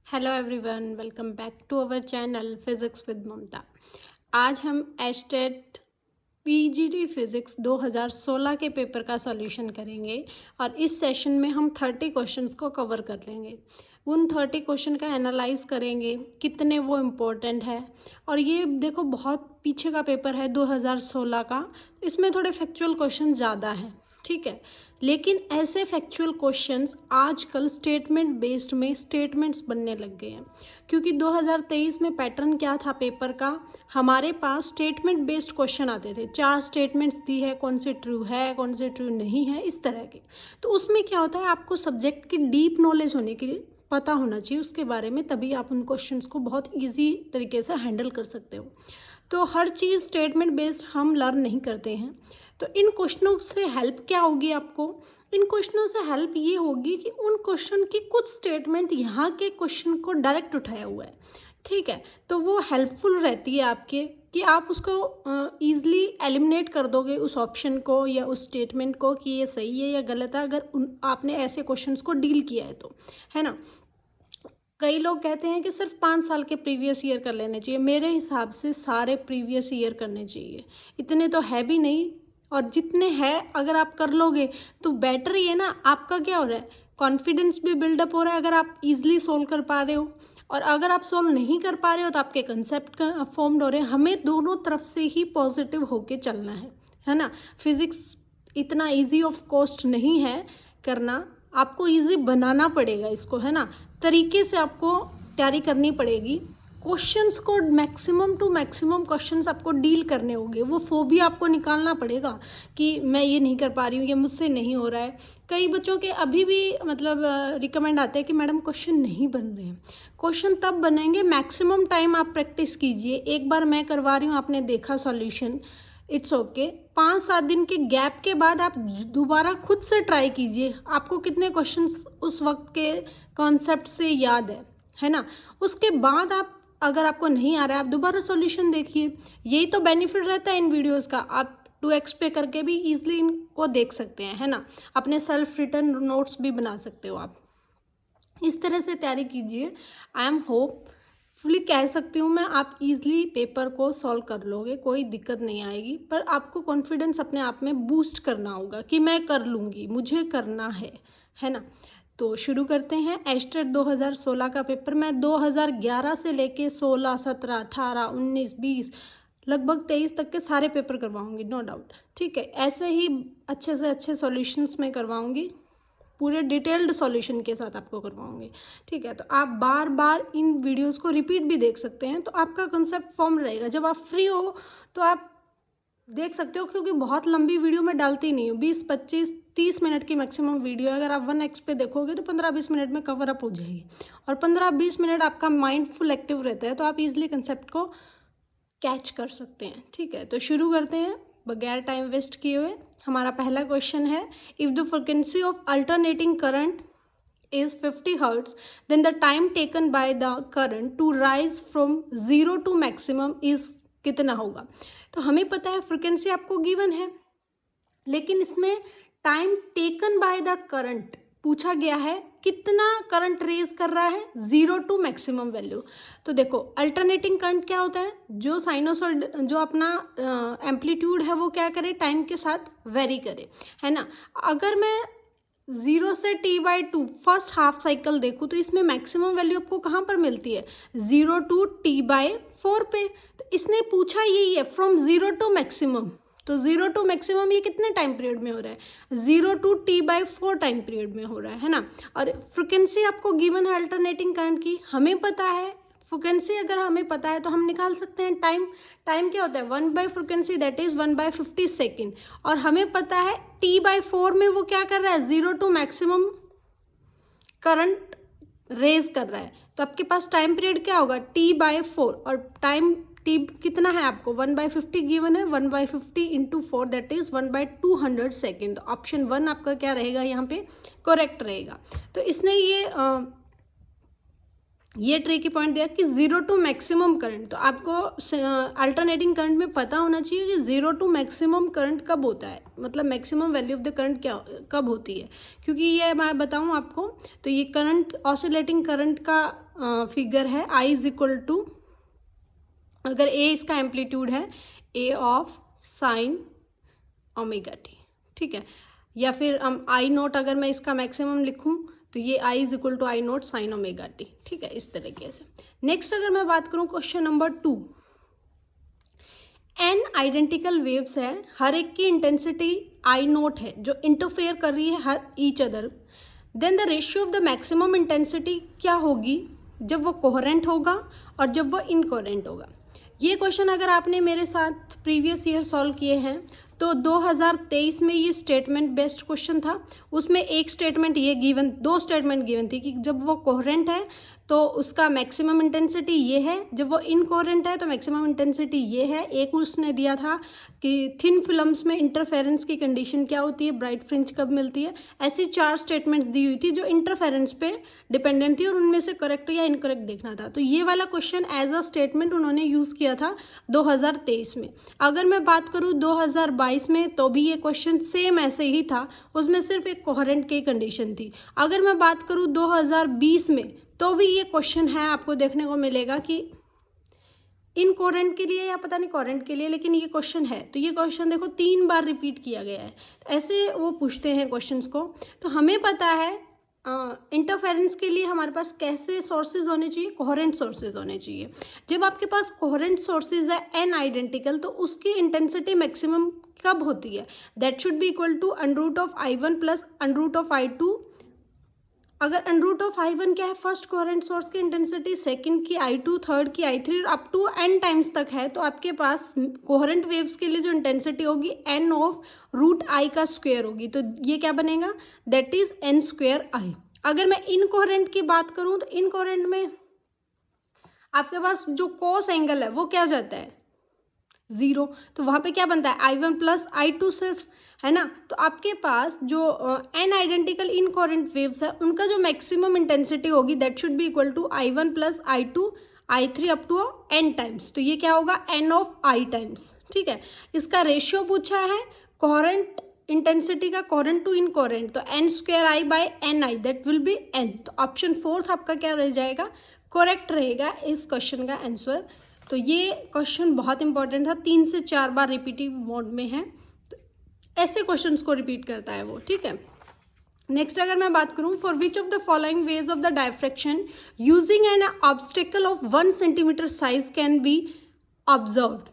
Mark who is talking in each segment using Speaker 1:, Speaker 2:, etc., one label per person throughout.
Speaker 1: Hello everyone, welcome back to our channel physics with Mamta. आज हम estate PGT physics 2016 के paper का solution करेंगे और इस सेशन में हम 30 क्वेश्चंस को कवर कर लेंगे। उन 30 क्वेश्चन का एनालाइज करेंगे, कितने वो इम्पोर्टेंट है। और ये देखो, बहुत पीछे का पेपर है 2016 का, इसमें थोड़े फैक्चुअल क्वेश्चन ज़्यादा है, ठीक है। लेकिन ऐसे फैक्चुअल क्वेश्चंस आजकल स्टेटमेंट बेस्ड में स्टेटमेंट्स बनने लग गए हैं, क्योंकि 2023 में पैटर्न क्या था पेपर का, हमारे पास स्टेटमेंट बेस्ड क्वेश्चन आते थे। 4 स्टेटमेंट्स दी है, कौन से ट्रू है, कौन से ट्रू नहीं है, इस तरह के। तो उसमें क्या होता है, आपको सब्जेक्ट की डीप नॉलेज होने के लिए पता होना चाहिए उसके बारे में, तभी आप उन क्वेश्चंस को बहुत ईजी तरीके से हैंडल कर सकते हो। तो हर चीज़ स्टेटमेंट बेस्ड हम लर्न नहीं करते हैं। तो इन क्वेश्चनों से हेल्प क्या होगी आपको? इन क्वेश्चनों से हेल्प ये होगी कि उन क्वेश्चन की कुछ स्टेटमेंट यहाँ के क्वेश्चन को डायरेक्ट उठाया हुआ है, ठीक है। तो वो हेल्पफुल रहती है आपके, कि आप उसको ईजिली एलिमिनेट कर दोगे उस ऑप्शन को या उस स्टेटमेंट को, कि ये सही है या गलत है, अगर आपने ऐसे क्वेश्चंस को डील किया है तो, है ना। कई लोग कहते हैं कि सिर्फ 5 साल के प्रीवियस ईयर कर लेने चाहिए। मेरे हिसाब से सारे प्रीवियस ईयर करने चाहिए, इतने तो है भी नहीं, और जितने हैं अगर आप कर लोगे तो बेटर ही है ना। आपका क्या हो रहा है, कॉन्फिडेंस भी बिल्डअप हो रहा है अगर आप इजीली सोल्व कर पा रहे हो, और अगर आप सोल्व नहीं कर पा रहे हो तो आपके कंसेप्ट फॉर्म्ड हो रहे हैं। हमें दोनों तरफ से ही पॉजिटिव होके चलना है ना। फिजिक्स इतना ईजी ऑफ कॉस्ट नहीं है करना, आपको ईजी बनाना पड़ेगा इसको, है ना। तरीके से आपको तैयारी करनी पड़ेगी। क्वेश्चंस को मैक्सिमम टू मैक्सिमम क्वेश्चंस आपको डील करने होंगे। वो फोबिया आपको निकालना पड़ेगा कि मैं ये नहीं कर पा रही हूँ, ये मुझसे नहीं हो रहा है। कई बच्चों के अभी भी मतलब रिकमेंड आते हैं कि मैडम क्वेश्चन नहीं बन रहे हैं। क्वेश्चन तब बनेंगे, मैक्सिमम टाइम आप प्रैक्टिस कीजिए। एक बार मैं करवा रही हूँ, आपने देखा सॉल्यूशन, इट्स ओके। 5-7 दिन के गैप के बाद आप दोबारा खुद से ट्राई कीजिए, आपको कितने क्वेश्चंस उस वक्त के कॉन्सेप्ट से याद है ना। उसके बाद आप, अगर आपको नहीं आ रहा है, आप दोबारा सॉल्यूशन देखिए। यही तो बेनिफिट रहता है इन वीडियोस का। आप 2x पे करके भी इजीली इनको देख सकते हैं, है ना। अपने सेल्फ रिटर्न नोट्स भी बना सकते हो आप। इस तरह से तैयारी कीजिए। आई एम होपफुली कह सकती हूँ मैं, आप इजीली पेपर को सॉल्व कर लोगे, कोई दिक्कत नहीं आएगी। पर आपको कॉन्फिडेंस अपने आप में बूस्ट करना होगा कि मैं कर लूँगी, मुझे करना है ना। तो शुरू करते हैं। एस्टेट 2016 का पेपर मैं 2011 से लेके 16, 17, 18, 19, 20 लगभग 23 तक के सारे पेपर करवाऊंगी, नो डाउट, ठीक है। ऐसे ही अच्छे से अच्छे सॉल्यूशंस में करवाऊंगी, पूरे डिटेल्ड सॉल्यूशन के साथ आपको करवाऊंगी, ठीक है। तो आप बार बार इन वीडियोस को रिपीट भी देख सकते हैं, तो आपका कंसेप्ट फॉर्म रहेगा। जब आप फ्री हो तो आप देख सकते हो, क्योंकि बहुत लंबी वीडियो मैं डालती नहीं हूँ। 20, 25, 30 मिनट की मैक्सिमम वीडियो, अगर आप 1x पे देखोगे तो 15-20 मिनट में कवर अप हो जाएगी। और 15-20 मिनट आपका माइंड फुल एक्टिव रहता है, तो आप इजीली कंसेप्ट को कैच कर सकते हैं, ठीक है। तो शुरू करते हैं बगैर टाइम वेस्ट किए हुए। हमारा पहला क्वेश्चन है, if the frequency of alternating current is 50 hertz, then the time taken by the current to rise from 0 to maximum is कितना होगा। तो हमें पता है फ्रिक्वेंसी आपको गिवन है, लेकिन इसमें time taken by the current पूछा गया है, कितना करंट रेज कर रहा है, 0 टू मैक्सिमम वैल्यू। तो देखो, अल्टरनेटिंग करंट क्या होता है, जो साइनोसॉइड, जो अपना एम्पलीट्यूड है वो क्या करे, टाइम के साथ वेरी करे, है ना। अगर मैं 0 से t/2 फर्स्ट हाफ साइकिल देखूँ तो इसमें मैक्सिमम वैल्यू आपको कहाँ पर मिलती है, 0 टू t/4 पे। तो इसने पूछा यही है, फ्रॉम 0 टू मैक्सिमम। तो 0 टू मैक्सिमम ये कितने टाइम पीरियड में हो रहा है, 0 टू t/4 टाइम पीरियड में हो रहा है ना। और फ्रिक्वेंसी आपको गिवन है अल्टरनेटिंग करंट की, हमें पता है फ्रिक्वेंसी। अगर हमें पता है तो हम निकाल सकते हैं टाइम। टाइम क्या होता है, 1/फ्रिक्वेंसी दैट इज 1/50 सेकेंड। और हमें पता है t/4 में वो क्या कर रहा है, 0 टू मैक्सिमम करंट रेज कर रहा है। तो आपके पास टाइम पीरियड क्या होगा, t/4, और टाइम t कितना है आपको, 1/50 गिवन है, 1/50 into 4 that is 1/200 second. Option 1 आपका क्या रहेगा यहाँ पे, करेक्ट रहेगा। तो इसने ये ये ट्रिकी पॉइंट दिया कि जीरो टू मैक्सिमम करंट, तो आपको अल्टरनेटिंग करंट में पता होना चाहिए कि जीरो टू मैक्सिमम करंट कब होता है, मतलब maximum value of the current क्या कब होती है, क्योंकि ये मैं बताऊं आपको। तो ये करंट, ऑसिलेटिंग करंट का फिगर है आई इज इक्वल टू, अगर ए इसका एम्पलीट्यूड है, ए ऑफ साइन ओमेगा टी, ठीक है। या फिर हम आई नोट अगर मैं इसका मैक्सिमम लिखूं तो ये I is equal to I naught sine omega t, ठीक है, इस तरीके से। नेक्स्ट अगर मैं बात करूं question number 2, N identical waves है, हर एक की इंटेंसिटी आई नोट है जो इंटरफेयर कर रही है हर each other, then the ratio of the maximum intensity क्या होगी जब वो कोहेरेंट होगा और जब वो इनकोहेरेंट होगा। ये क्वेश्चन अगर आपने मेरे साथ प्रीवियस ईयर सॉल्व किए हैं तो 2023 में ये स्टेटमेंट बेस्ड क्वेश्चन था। उसमें एक स्टेटमेंट ये गिवन, दो स्टेटमेंट गिवन थी कि जब वो कोहेरेंट है तो उसका मैक्सिमम इंटेंसिटी ये है, जब वो इनकोहेरेंट है तो मैक्सिमम इंटेंसिटी ये है। एक उसने दिया था कि थिन फिल्म्स में इंटरफेरेंस की कंडीशन क्या होती है, ब्राइट फ्रिंज कब मिलती है। ऐसी 4 स्टेटमेंट्स दी हुई थी जो इंटरफेरेंस पे डिपेंडेंट थी और उनमें से करेक्ट या इनकरेक्ट देखना था। तो ये वाला क्वेश्चन एज अ स्टेटमेंट उन्होंने यूज़ किया था 2023 में। अगर मैं बात करूँ 2022 में तो भी ये क्वेश्चन सेम ऐसे ही था, उसमें सिर्फ एक कोहेरेंट की कंडीशन थी। अगर मैं बात करूँ 2020 में तो भी ये क्वेश्चन है, आपको देखने को मिलेगा कि इनकोहेरेंट के लिए या पता नहीं कोहेरेंट के लिए, लेकिन ये क्वेश्चन है। तो ये क्वेश्चन देखो 3 बार रिपीट किया गया है। तो ऐसे वो पूछते हैं क्वेश्चंस को। तो हमें पता है इंटरफेरेंस के लिए हमारे पास कैसे सोर्सेज होने चाहिए, कोहेरेंट सोर्सेज होने चाहिए। जब आपके पास कोहेरेंट सोर्सेज है एन आइडेंटिकल, तो उसकी इंटेंसिटी मैक्सिमम कब होती है, that should be equal to under of I1 plus under of I2। अगर अंडर ऑफ I1 क्या है, फर्स्ट कोहेरेंट सोर्स की इंटेंसिटी, सेकंड की I2, थर्ड की I3 up to n times तक है, तो आपके पास कोहेरेंट वेव्स के लिए जो इंटेंसिटी होगी n ऑफ रूट I का स्क्वायर होगी। तो ये क्या बनेगा, that is n square I। अगर मैं इनकोहेरेंट की बात करूं तो इनकोहेरेंट में आपके पास जो कोस एंगल है वो क्या हो जाता है, 0। तो वहाँ पे क्या बनता है I1 प्लस I2 सिर्फ, है ना। तो आपके पास जो एन आइडेंटिकल इनकोहेरेंट वेव्स है उनका जो मैक्सिमम इंटेंसिटी होगी that should be equal to I1 plus I2 I3 up to n times. तो ये क्या होगा, n ऑफ I टाइम्स, ठीक है। इसका रेशियो पूछा है कोहेरेंट इंटेंसिटी का कोहेरेंट टू इनकोहेरेंट, तो n square I by N I that will be n। तो ऑप्शन 4 आपका क्या रह जाएगा, करेक्ट रहेगा इस क्वेश्चन का आंसर। तो ये क्वेश्चन बहुत इंपॉर्टेंट था, 3 से 4 बार रिपीटिव मोड में है, तो ऐसे क्वेश्चंस को रिपीट करता है वो, ठीक है। नेक्स्ट अगर मैं बात करूं, for which of the following ways of the diffraction using N obstacle of 1 centimetre size can be observed.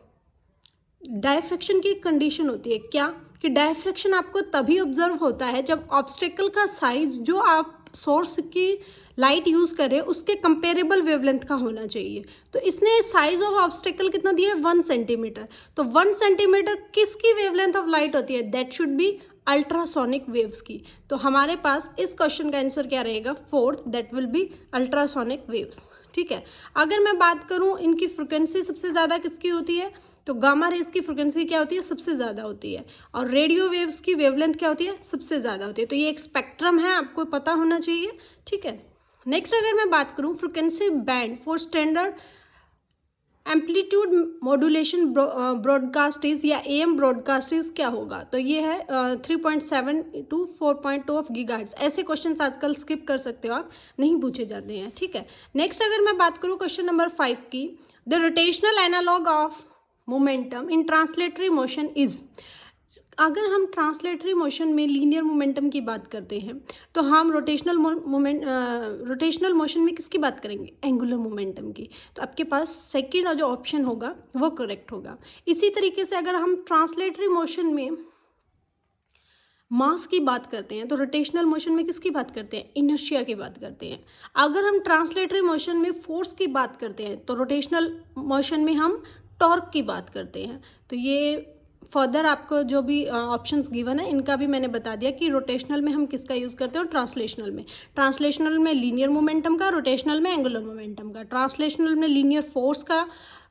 Speaker 1: Diffraction की कंडीशन होती है क्या, कि डायफ्रैक्शन आपको तभी ऑब्जर्व होता है जब ऑब्स्टेकल का साइज जो आप सोर्स की लाइट यूज़ कर रहे हैं उसके कंपेरेबल वेवलेंथ का होना चाहिए। तो इसने साइज ऑफ ऑब्स्टेकल कितना दिया है, 1 सेंटीमीटर। तो 1 सेंटीमीटर किसकी वेवलेंथ ऑफ लाइट होती है, that should B ultrasonic waves की। तो हमारे पास इस क्वेश्चन का आंसर क्या रहेगा, 4th, that will B ultrasonic waves, ठीक है। अगर मैं बात करूँ इनकी फ्रिक्वेंसी सबसे ज़्यादा किसकी होती है, तो गामा रेज की फ्रिक्वेंसी क्या होती है, सबसे ज़्यादा होती है। और रेडियो वेव्स की वेवलेंथ क्या होती है, सबसे ज़्यादा होती है। तो ये एक स्पेक्ट्रम है, आपको पता होना चाहिए, ठीक है। नेक्स्ट अगर मैं बात करूं frequency band for standard amplitude modulation broadcasting या AM ब्रॉडकास्टिंग क्या होगा, तो ये है 3.7 टू 4.2 ऑफ गीगाहर्ट्ज। ऐसे क्वेश्चन आजकल स्किप कर सकते हो आप, नहीं पूछे जाते हैं, ठीक है। नेक्स्ट अगर मैं बात करूं क्वेश्चन नंबर 5 की, the rotational analogue of momentum in translatory motion is. अगर हम ट्रांसलेटरी मोशन में लीनियर मोमेंटम की बात करते हैं तो हम रोटेशनल मोशन में किसकी बात करेंगे, एंगुलर मोमेंटम की। तो आपके पास सेकंड जो ऑप्शन होगा वो करेक्ट होगा। इसी तरीके से अगर हम ट्रांसलेटरी मोशन में मास की बात करते हैं तो रोटेशनल मोशन में किसकी बात करते हैं, इनर्शिया की बात करते हैं। अगर हम ट्रांसलेटरी मोशन में फोर्स की बात करते हैं तो रोटेशनल मोशन में हम टॉर्क की बात करते हैं। तो ये फर्दर आपको जो भी ऑप्शंस गिवन है इनका भी मैंने बता दिया कि रोटेशनल में हम किसका यूज़ करते हैं और ट्रांसलेशनल में लीनियर मोमेंटम का, रोटेशनल में एंगुलर मोमेंटम का, ट्रांसलेशनल में लीनियर फोर्स का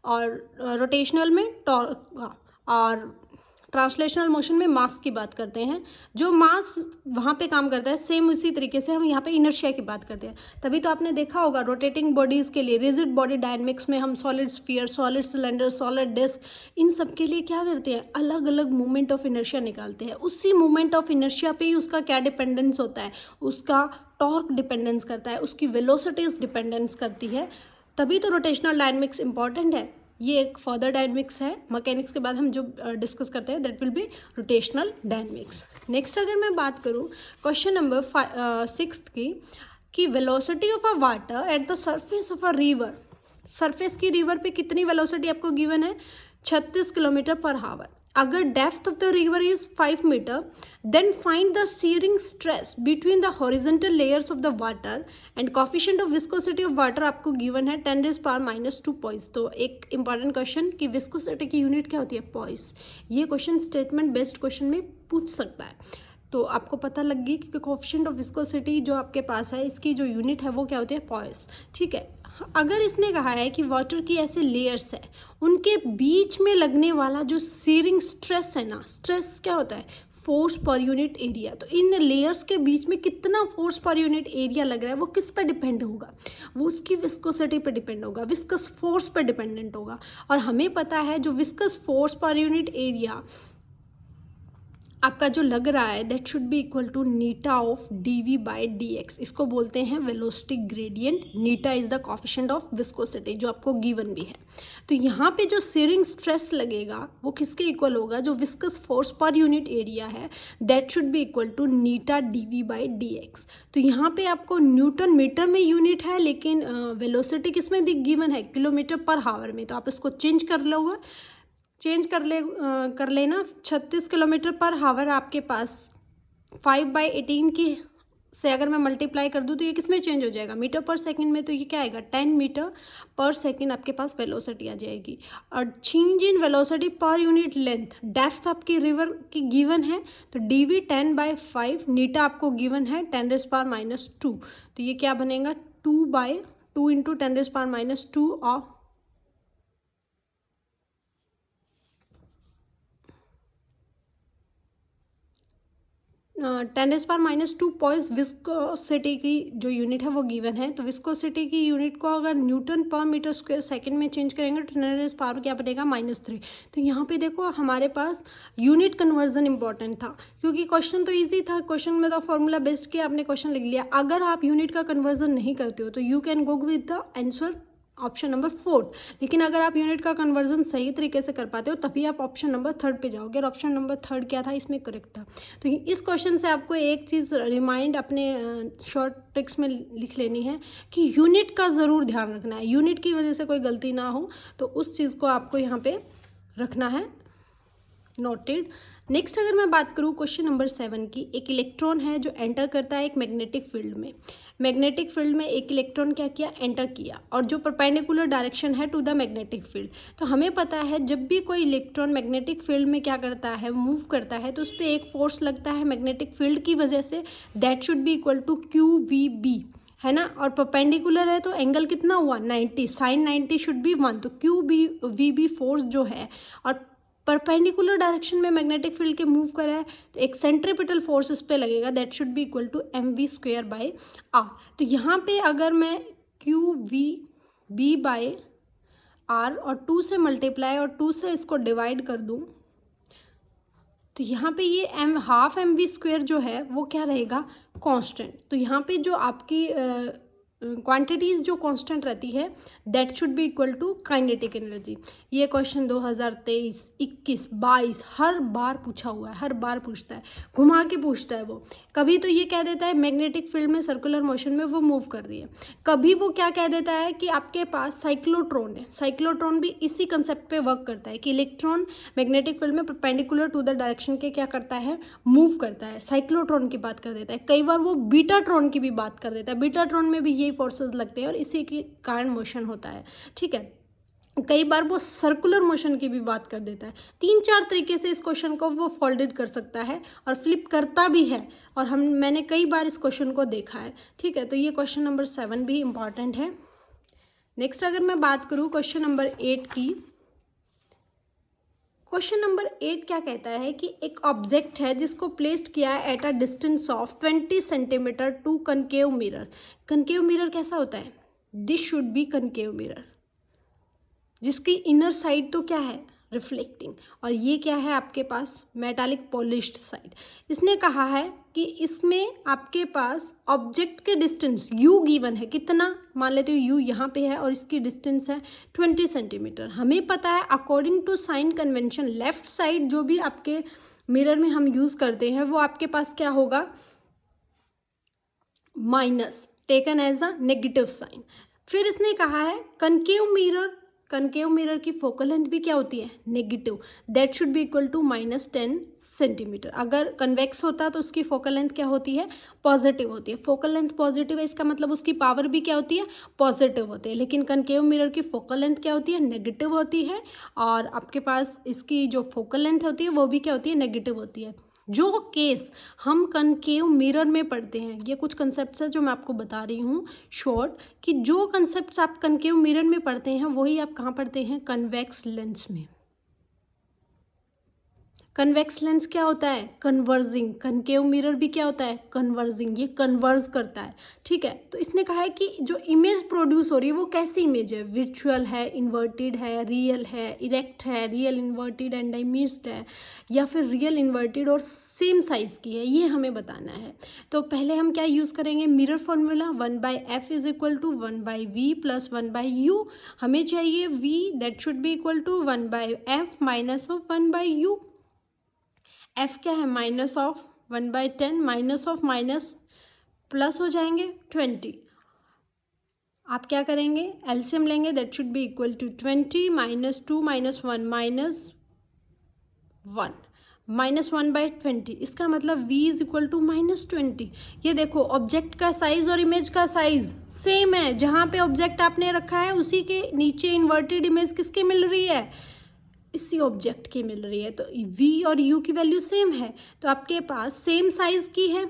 Speaker 1: और रोटेशनल में टॉर्क का, और ट्रांसलेशनल मोशन में मास की बात करते हैं, जो मास वहाँ पे काम करता है सेम उसी तरीके से हम यहाँ पे इनर्शिया की बात करते हैं। तभी तो आपने देखा होगा रोटेटिंग बॉडीज़ के लिए रिजिड बॉडी डायनेमिक्स में हम solid sphere, solid cylinder, solid disc, इन सब के लिए क्या करते हैं, अलग अलग मूवमेंट ऑफ इनर्शिया निकालते हैं। उसी मूवमेंट ऑफ इनर्शिया पे ही उसका क्या डिपेंडेंस होता है, उसका टॉर्क डिपेंडेंस करता है, उसकी वेलोसिटीज डिपेंडेंस करती है। तभी तो रोटेशनल डायनेमिक्स इंपॉर्टेंट है। ये एक फर्दर डायनेमिक्स है, मैकेनिक्स के बाद हम जो डिस्कस करते हैं that will B rotational dynamics. Next अगर मैं बात करूँ क्वेश्चन नंबर 6 की, कि velocity of a water at the surface of a river, surface की रिवर पे कितनी वेलोसिटी आपको गिवन है, 36 किलोमीटर पर हावर। अगर depth of the river is 5 metre, then find the shearing stress between the horizontal layers of the water and coefficient of viscosity of water आपको given है 10⁻² poise. तो एक important question कि viscosity की unit क्या होती है, पॉइस। ये क्वेश्चन स्टेटमेंट बेस्ड क्वेश्चन में पूछ सकता है। तो आपको पता लग गई कि कोफिशिएंट ऑफ विस्कोसिटी जो आपके पास है इसकी जो यूनिट है वो क्या होती है, पॉइस। ठीक है, अगर इसने कहा है कि वाटर की ऐसे लेयर्स है, उनके बीच में लगने वाला जो सीयरिंग स्ट्रेस है ना, स्ट्रेस क्या होता है, फोर्स पर यूनिट एरिया। तो इन लेयर्स के बीच में कितना फोर्स पर यूनिट एरिया लग रहा है वो किस पर डिपेंड होगा, वो उसकी विस्कोसिटी पर डिपेंड होगा, विस्कस फोर्स पर डिपेंडेंट होगा। और हमें पता है जो viscous force per unit area आपका जो लग रहा है that should be equal to eta of dv/dx। इसको बोलते हैं velocity gradient. Eta is the coefficient of viscosity जो आपको गिवन भी है। तो यहाँ पे जो सीयरिंग स्ट्रेस लगेगा वो किसके इक्वल होगा, जो viscous force per unit area है that should be equal to eta dv/dx। तो यहाँ पे आपको न्यूटन मीटर में यूनिट है, लेकिन वेलोसिटी किस में गिवन है, किलोमीटर पर हावर में। तो आप इसको चेंज कर लेना। 36 किलोमीटर पर हावर आपके पास 5/18 की से अगर मैं मल्टीप्लाई कर दूँ तो ये किस में चेंज हो जाएगा, मीटर पर सेकंड में। तो ये क्या आएगा, 10 मीटर पर सेकंड आपके पास वेलोसिटी आ जाएगी। और change in velocity per unit length, depth आपकी रिवर की गिवन है तो dv 10/5, नीटा आपको गिवन है 10⁻²। तो ये क्या बनेगा, 2/2 इंटू 10⁻² ऑफ 10⁻² पॉइस विस्कोसिटी की जो यूनिट है वो गिवन है। तो विस्कोसिटी की यूनिट को अगर न्यूटन पर मीटर स्क्वायर सेकंड में चेंज करेंगे तो 10⁻³ क्या बनेगा, -3। तो यहाँ पे देखो हमारे पास यूनिट कन्वर्जन इंपॉर्टेंट था, क्योंकि क्वेश्चन तो इजी था, क्वेश्चन में तो फॉर्मूला बेस्ड किया, आपने क्वेश्चन लिख लिया। अगर आप यूनिट का कन्वर्जन नहीं करते हो तो you can go with the answer option number 4। लेकिन अगर आप यूनिट का कन्वर्जन सही तरीके से कर पाते हो तभी आप ऑप्शन नंबर 3 पे जाओगे, और ऑप्शन नंबर 3 क्या था, इसमें करेक्ट था। तो इस क्वेश्चन से आपको एक चीज़ रिमाइंड अपने शॉर्ट ट्रिक्स में लिख लेनी है कि यूनिट का ज़रूर ध्यान रखना है, यूनिट की वजह से कोई गलती ना हो, तो उस चीज़ को आपको यहाँ पे रखना है नोटेड। नेक्स्ट अगर मैं बात करूँ क्वेश्चन नंबर 7 की, एक इलेक्ट्रॉन है जो एंटर करता है एक मैग्नेटिक फील्ड में। मैग्नेटिक फील्ड में एक इलेक्ट्रॉन क्या किया, एंटर किया, और जो परपेंडिकुलर डायरेक्शन है टू द मैग्नेटिक फील्ड। तो हमें पता है जब भी कोई इलेक्ट्रॉन मैग्नेटिक फील्ड में क्या करता है, मूव करता है, तो उस पर एक फोर्स लगता है मैग्नेटिक फील्ड की वजह से, that should be equal to QVB, है ना। और परपेंडिकुलर है तो एंगल कितना हुआ, 90, साइन 90 शुड बी 1। तो QVB फोर्स जो है, और परपेंडिकुलर डायरेक्शन में मैग्नेटिक फील्ड के मूव कर रहा है तो एक सेंट्रीपिटल फोर्स इस पे लगेगा that should be equal to mv²/r। तो यहाँ पे अगर मैं QVB/r और 2 से मल्टीप्लाई और 2 से इसको डिवाइड कर दूँ तो यहाँ पे ये ½ mv² जो है वो क्या रहेगा, कांस्टेंट। तो यहाँ पे जो आपकी क्वांटिटीज जो कांस्टेंट रहती है that should be equal to kinetic energy. ये क्वेश्चन 2023, 21, 22 हर बार पूछा हुआ है, हर बार पूछता है, घुमा के पूछता है वो। कभी तो ये कह देता है मैग्नेटिक फील्ड में सर्कुलर मोशन में वो मूव कर रही है, कभी वो क्या कह देता है कि आपके पास साइक्लोट्रॉन है। साइक्लोट्रॉन भी इसी कंसेप्ट पे वर्क करता है कि इलेक्ट्रॉन मैग्नेटिक फील्ड में परपेंडिकुलर टू द डायरेक्शन के क्या करता है, मूव करता है। साइक्लोट्रॉन की बात कर देता है, कई बार वो बीटाट्रॉन की भी बात कर देता है। बीटाट्रॉन में भी यही फोर्सेस लगते हैं और इसी के कारण मोशन होता है, ठीक है। कई बार वो सर्कुलर मोशन की भी बात कर देता है। 3-4 तरीके से इस क्वेश्चन को वो फोल्डेड कर सकता है और फ्लिप करता भी है, और मैंने कई बार इस क्वेश्चन को देखा है, ठीक है। तो ये क्वेश्चन नंबर 7 भी इंपॉर्टेंट है। नेक्स्ट अगर मैं बात करूँ क्वेश्चन नंबर 8 की, क्वेश्चन नंबर 8 क्या कहता है कि एक ऑब्जेक्ट है जिसको प्लेस्ड किया है at a distance of 20 centimetre to concave mirror. Concave mirror कैसा होता है? This should be concave mirror, जिसकी इनर साइड तो क्या है? रिफ्लेक्टिंग, और ये क्या है आपके पास? Metallic polished side. इसने कहा है कि इसमें आपके पास ऑब्जेक्ट के डिस्टेंस u गिवन है, कितना? मान लेते हो u यहाँ पे है और इसकी डिस्टेंस है 20 सेंटीमीटर। हमें पता है according to sign convention left side जो भी आपके मिरर में हम यूज़ करते हैं वो आपके पास क्या होगा? Minus, taken as a negative sign. फिर इसने कहा है कनकेव मिरर की फोकल लेंथ भी क्या होती है? Negative, that should be equal to -10 centimetre. अगर कन्वेक्स होता तो उसकी फोकल लेंथ क्या होती है? पॉजिटिव होती है। फोकल लेंथ पॉजिटिव है, इसका मतलब उसकी पावर भी क्या होती है? पॉजिटिव होती है। लेकिन कनकेव मिरर की फोकल लेंथ क्या होती है? नेगेटिव होती है, और आपके पास इसकी जो फोकल लेंथ होती है वो भी क्या होती है? नेगेटिव होती है। जो केस हम कनकेव मिरर में पढ़ते हैं, ये कुछ कंसेप्ट्स है जो मैं आपको बता रही हूँ शॉर्ट, कि जो कंसेप्ट्स आप कनकेव मिरर में पढ़ते हैं वही आप कहाँ पढ़ते हैं? कन्वेक्स लेंस में। कन्वेक्स लेंस क्या होता है? कन्वर्जिंग। कनकेव मिरर भी क्या होता है? कन्वर्जिंग, ये कन्वर्ज करता है। ठीक है, तो इसने कहा है कि जो इमेज प्रोड्यूस हो रही है वो कैसी इमेज है? विर्चुअल है, इन्वर्टेड है, रियल है, इरेक्ट है, रियल इन्वर्टेड एंड डायमिस्ड है, या फिर रियल इन्वर्टेड और सेम साइज की है, ये हमें बताना है। तो पहले हम क्या यूज़ करेंगे? Mirror formula 1/f is equal to 1/v plus 1/u। हमें चाहिए v, that should be equal to 1/f minus of 1/u। f क्या है? Minus of 1/10, minus of minus plus हो जाएंगे 20। आप क्या करेंगे? एलसीएम लेंगे, that should be equal to 20 minus 2 minus 1 minus 1 minus 1/20। इसका मतलब v इज इक्वल टू -20। ये देखो ऑब्जेक्ट का साइज और इमेज का साइज सेम है, जहाँ पे ऑब्जेक्ट आपने रखा है उसी के नीचे इन्वर्टेड इमेज किसकी मिल रही है? इसी ऑब्जेक्ट की मिल रही है। तो v और u की वैल्यू सेम है, तो आपके पास सेम साइज की है।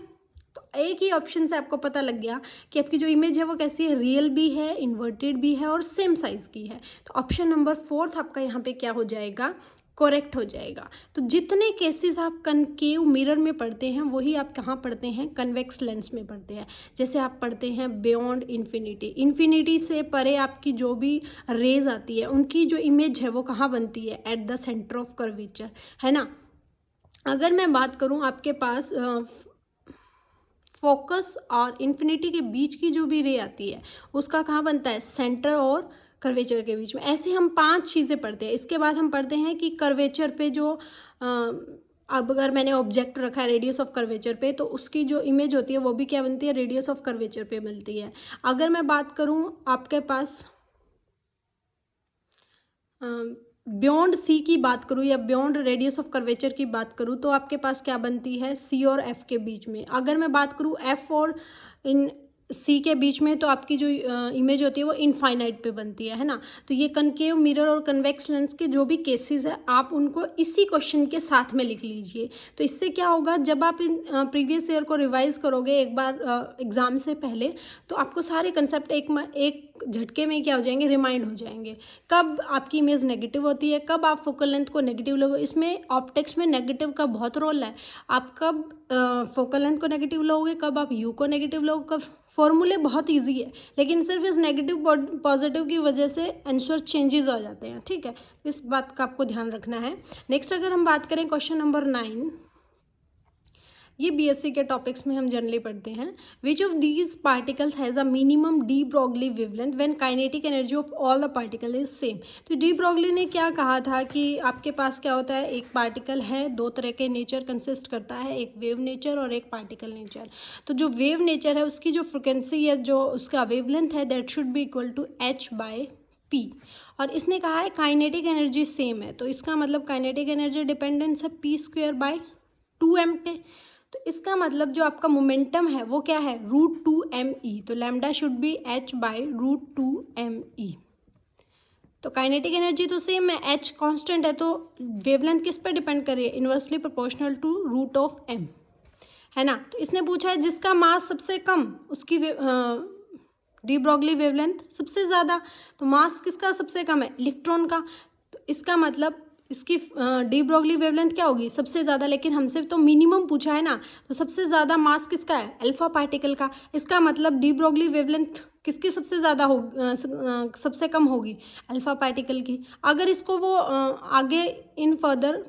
Speaker 1: तो एक ही ऑप्शन से आपको पता लग गया कि आपकी जो इमेज है वो कैसी है? रियल भी है, इन्वर्टेड भी है और सेम साइज की है। तो ऑप्शन नंबर 4 आपका यहाँ पे क्या हो जाएगा? करेक्ट हो जाएगा। तो जितने केसेस आप कनकेव मिरर में पढ़ते हैं वही आप कहाँ पढ़ते हैं? कन्वेक्स लेंस में पढ़ते हैं। जैसे आप पढ़ते हैं बियॉन्ड इन्फिनिटी, इन्फिनिटी से परे आपकी जो भी रेज आती है उनकी जो इमेज है वो कहाँ बनती है? At the centre of curvature, है ना। अगर मैं बात करूँ आपके पास फोकस और इन्फिनिटी के बीच की जो भी रे आती है उसका कहाँ बनता है? सेंटर और कर्वेचर के बीच में। ऐसे हम 5 चीज़ें पढ़ते हैं। इसके बाद हम पढ़ते हैं कि कर्वेचर पे जो अब अगर मैंने ऑब्जेक्ट रखा है रेडियस ऑफ कर्वेचर पे, तो उसकी जो इमेज होती है वो भी क्या बनती है? रेडियस ऑफ कर्वेचर पे मिलती है। अगर मैं बात करूँ आपके पास बियॉन्ड सी की बात करूँ या बियॉन्ड रेडियस ऑफ कर्वेचर की बात करूँ, तो आपके पास क्या बनती है? सी और एफ के बीच में। अगर मैं बात करूँ एफ और इन सी के बीच में, तो आपकी जो इमेज होती है वो इनफाइनाइट पे बनती है ना। तो ये कनकेव मिरर और कन्वेक्स लेंस के जो भी केसेस है आप उनको इसी क्वेश्चन के साथ में लिख लीजिए। तो इससे क्या होगा, जब आप इन प्रीवियस ईयर को रिवाइज करोगे एक बार एग्ज़ाम से पहले, तो आपको सारे कंसेप्ट एक झटके में क्या हो जाएंगे? रिमाइंड हो जाएंगे। कब आपकी इमेज नेगेटिव होती है, कब आप फोकल लेंथ को नेगेटिव लोगे, इसमें ऑप्टिक्स में नेगेटिव का बहुत रोल है। आप कब फोकल लेंथ को नेगेटिव लोगे, कब आप यू को नेगेटिव लोगे, कब फॉर्मूले बहुत इजी है, लेकिन सिर्फ इस नेगेटिव पॉजिटिव की वजह से आंसर चेंजेस आ जाते हैं। ठीक है, इस बात का आपको ध्यान रखना है। नेक्स्ट अगर हम बात करें क्वेश्चन नंबर 9, ये बीएससी के टॉपिक्स में हम जनरली पढ़ते हैं। Which of these particles has a minimum de Broglie wavelength when kinetic energy of all the particle is same. तो डी ब्रॉगली ने क्या कहा था कि आपके पास क्या होता है? एक पार्टिकल है, दो तरह के नेचर कंसिस्ट करता है, एक वेव नेचर और एक पार्टिकल नेचर। तो जो वेव नेचर है उसकी जो फ्रिक्वेंसी या जो उसका वेवलेंथ है that should be equal to h/p। और इसने कहा है काइनेटिक एनर्जी सेम है, तो इसका मतलब काइनेटिक एनर्जी डिपेंडेंस है p²/2m पे। तो इसका मतलब जो आपका मोमेंटम है वो क्या है? √2me। तो लैम्डा शुड बी h/√2me। तो काइनेटिक एनर्जी तो सेम है, h कांस्टेंट है, तो वेवलेंथ किस पर डिपेंड कर रही है? इन्वर्सली प्रोपोर्शनल टू √m, है ना। तो इसने पूछा है जिसका मास सबसे कम उसकी डी ब्रॉगली वेवलेंथ सबसे ज़्यादा। तो मास किसका सबसे कम है? इलेक्ट्रॉन का। तो इसका मतलब इसकी डी ब्रोगली वेवलेंथ क्या होगी, सबसे ज़्यादा, लेकिन हमसे तो मिनिमम पूछा है ना, तो सबसे ज़्यादा मास किसका है, अल्फा पार्टिकल का। इसका मतलब डी ब्रोगली वेवलेंथ किसकी सबसे ज़्यादा हो, सबसे कम होगी, अल्फा पार्टिकल की। अगर इसको वो आगे इन फर्दर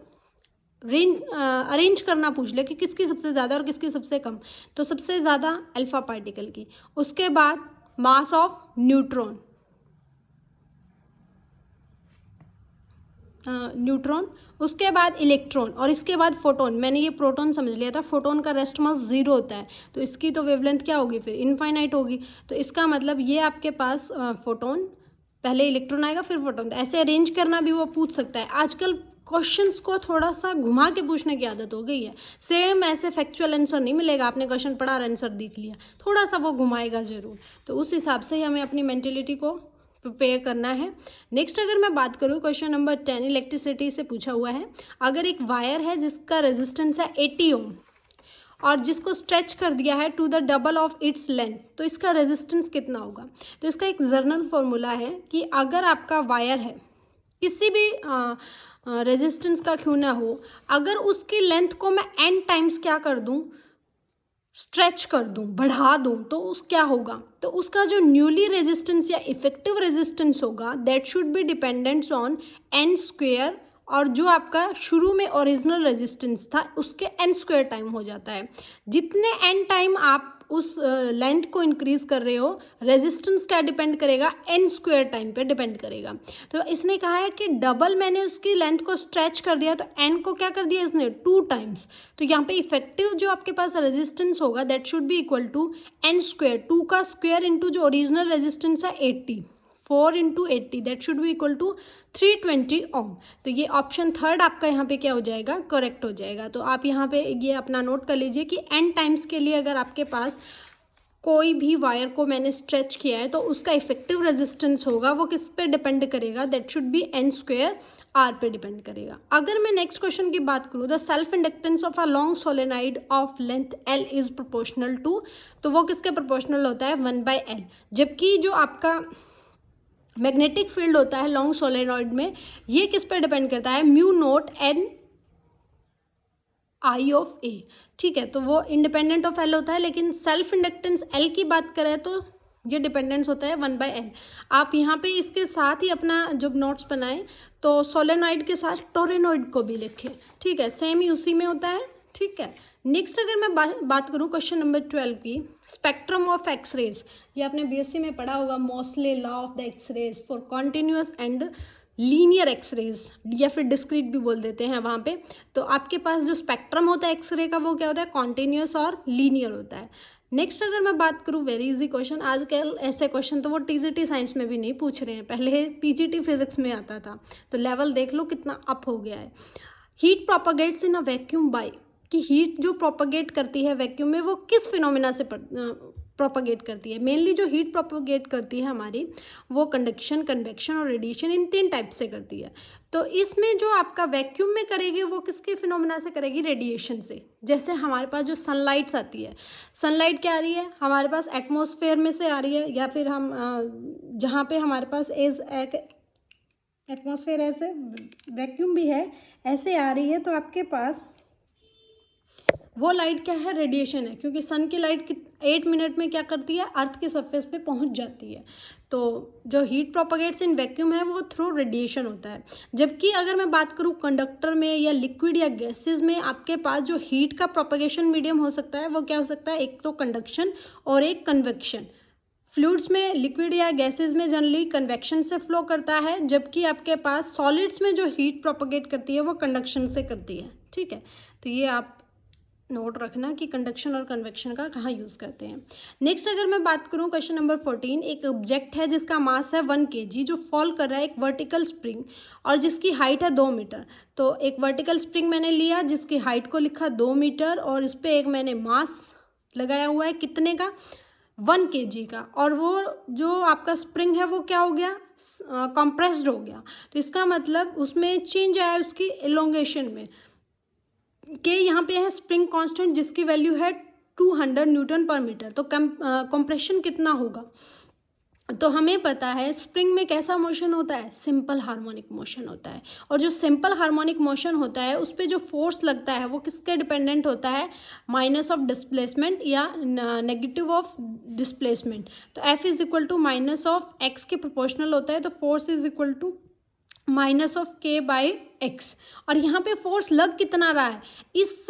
Speaker 1: अरेंज करना पूछ ले कि किसकी सबसे ज़्यादा और किसकी सबसे कम, तो सबसे ज़्यादा अल्फा पार्टिकल की। उसके बाद मास ऑफ न्यूट्रॉन, न्यूट्रॉन, उसके बाद इलेक्ट्रॉन और इसके बाद फोटोन। मैंने ये प्रोटॉन समझ लिया था, फोटोन का रेस्ट मास 0 होता है, तो इसकी तो वेवलेंथ क्या होगी फिर, इनफाइनाइट होगी। तो इसका मतलब ये आपके पास फोटोन, पहले इलेक्ट्रॉन आएगा फिर फोटोन। ऐसे अरेंज करना भी वो पूछ सकता है। आजकल क्वेश्चंस को थोड़ा सा घुमा के पूछने की आदत हो गई है, सेम ऐसे फैक्चुअल आंसर नहीं मिलेगा, आपने क्वेश्चन पढ़ा और आंसर देख लिया, थोड़ा सा वो घुमाएगा जरूर। तो उस हिसाब से ही हमें अपनी मेंटेलिटी को प्रिपेयर करना है। नेक्स्ट अगर मैं बात करूँ, क्वेश्चन नंबर 10 इलेक्ट्रिसिटी से पूछा हुआ है। अगर एक वायर है जिसका रेजिस्टेंस है 80 ओम और जिसको स्ट्रेच कर दिया है to the double of its length, तो इसका रेजिस्टेंस कितना होगा। तो इसका एक जर्नल फॉर्मूला है कि अगर आपका वायर है किसी भी रेजिस्टेंस का क्यों ना हो, अगर उसकी लेंथ को मैं n टाइम्स क्या कर दूं, स्ट्रेच कर दूं, बढ़ा दूं, तो उस क्या होगा, तो उसका जो न्यूली रेजिस्टेंस या इफेक्टिव रेजिस्टेंस होगा that should B dependents on n square, और जो आपका शुरू में ओरिजिनल रेजिस्टेंस था उसके n स्क्वेयर टाइम हो जाता है। जितने n टाइम आप उस लेंथ को इंक्रीज कर रहे हो, रेजिस्टेंस क्या डिपेंड करेगा, n स्क्वेयर टाइम पे डिपेंड करेगा। तो इसने कहा है कि डबल मैंने उसकी लेंथ को स्ट्रेच कर दिया, तो n को क्या कर दिया इसने 2 टाइम्स। तो यहाँ पे इफेक्टिव जो आपके पास रेजिस्टेंस होगा that should be equal to n square, 2 का स्क्वेयर इंटू जो ओरिजिनल रेजिस्टेंस है 80, 4 into 80 that should be equal to 320 ohm. तो ये ऑप्शन थर्ड आपका यहाँ पे क्या हो जाएगा, करेक्ट हो जाएगा। तो आप यहाँ पे ये अपना नोट कर लीजिए कि n टाइम्स के लिए अगर आपके पास कोई भी वायर को मैंने स्ट्रेच किया है तो उसका इफेक्टिव रेजिस्टेंस होगा वो किस पे डिपेंड करेगा, that should be n square, r पे डिपेंड करेगा। अगर मैं नेक्स्ट क्वेश्चन की बात करूँ, the self inductance of a long solenoid of length l is proportional to, तो वो किसके प्रोपोर्शनल होता है, 1/l। जबकि जो आपका मैग्नेटिक फील्ड होता है लॉन्ग सोलेनॉइड में, ये किस पे डिपेंड करता है, mu naught n I of A. ठीक है, तो वो इंडिपेंडेंट ऑफ एल होता है, लेकिन सेल्फ इंडक्टेंस एल की बात करें तो ये डिपेंडेंस होता है 1/l। आप यहाँ पे इसके साथ ही अपना जब नोट्स बनाएं तो सोलेनॉइड के साथ टोरेनॉइड को भी लिखें। ठीक है, सेम ही उसी में होता है। ठीक है, नेक्स्ट अगर मैं बात करूँ क्वेश्चन नंबर 12 की, स्पेक्ट्रम ऑफ एक्सरेज, ये आपने बीएससी में पढ़ा होगा, mostly law of the average for continuous and linear average, या फिर डिस्क्रीट भी बोल देते हैं वहाँ पे। तो आपके पास जो स्पेक्ट्रम होता है एक्सरे का वो क्या होता है, कॉन्टिन्यूस और लीनियर होता है। नेक्स्ट अगर मैं बात करूँ, वेरी इजी क्वेश्चन, आजकल ऐसे क्वेश्चन तो वो टीजीटी साइंस में भी नहीं पूछ रहे हैं, पहले पीजीटी फिजिक्स में आता था, तो लेवल देख लो कितना अप हो गया है। Heat propagates in a vacuum by, कि हीट जो प्रोपागेट करती है वैक्यूम में वो किस फिनोमिना से प्रोपागेट करती है। मेनली जो हीट प्रोपागेट करती है हमारी, वो कंडक्शन, कन्वेक्शन और रेडिएशन, इन 3 टाइप से करती है। तो इसमें जो आपका वैक्यूम में करेगी वो किसके फिनोमिना से करेगी, रेडिएशन से। जैसे हमारे पास जो सनलाइट्स आती है, सनलाइट क्या आ रही है हमारे पास, एटमॉस्फेयर में से आ रही है, या फिर हम जहाँ पे हमारे पास एटमॉस्फेयर ऐसे वैक्यूम भी है, ऐसे आ रही है, तो आपके पास वो लाइट क्या है, रेडिएशन है, क्योंकि सन की लाइट 8 मिनट में क्या करती है, अर्थ के सरफेस पे पहुंच जाती है। तो जो हीट प्रोपागेट्स इन वैक्यूम है वो थ्रू रेडिएशन होता है। जबकि अगर मैं बात करूँ कंडक्टर में या लिक्विड या गैसेस में, आपके पास जो हीट का प्रोपागेशन मीडियम हो सकता है वो क्या हो सकता है, एक तो कंडक्शन और एक कन्वेक्शन। फ्लूइड्स में, लिक्विड या गैसेस में जनरली कन्वेक्शन से फ्लो करता है, जबकि आपके पास सॉलिड्स में जो हीट प्रोपागेट करती है वो कंडक्शन से करती है। ठीक है, तो ये आप नोट रखना कि कंडक्शन और कन्वेक्शन का कहाँ यूज़ करते हैं। नेक्स्ट अगर मैं बात करूँ क्वेश्चन नंबर 14, एक ऑब्जेक्ट है जिसका मास है 1 kg, जो फॉल कर रहा है एक वर्टिकल स्प्रिंग और जिसकी हाइट है 2 मीटर। तो एक वर्टिकल स्प्रिंग मैंने लिया जिसकी हाइट को लिखा 2 मीटर और इस पर एक मैंने मास लगाया हुआ है कितने का, 1 kg का, और वो जो आपका स्प्रिंग है वो क्या हो गया, कंप्रेस्ड हो गया। तो इसका मतलब उसमें चेंज आया उसकी एलोंगेशन में, के यहाँ पे है स्प्रिंग कांस्टेंट जिसकी वैल्यू है 200 न्यूटन पर मीटर। तो कंप्रेशन कितना होगा, तो हमें पता है स्प्रिंग में कैसा मोशन होता है, सिंपल हार्मोनिक मोशन होता है। और जो सिंपल हार्मोनिक मोशन होता है उस पर जो फोर्स लगता है वो किसके डिपेंडेंट होता है, माइनस ऑफ डिस्प्लेसमेंट या नेगेटिव ऑफ डिस्प्लेसमेंट। तो F is equal to minus of X के प्रोपोर्शनल होता है, तो force is equal to minus of K by X. और यहाँ पे फोर्स लग कितना रहा है, इस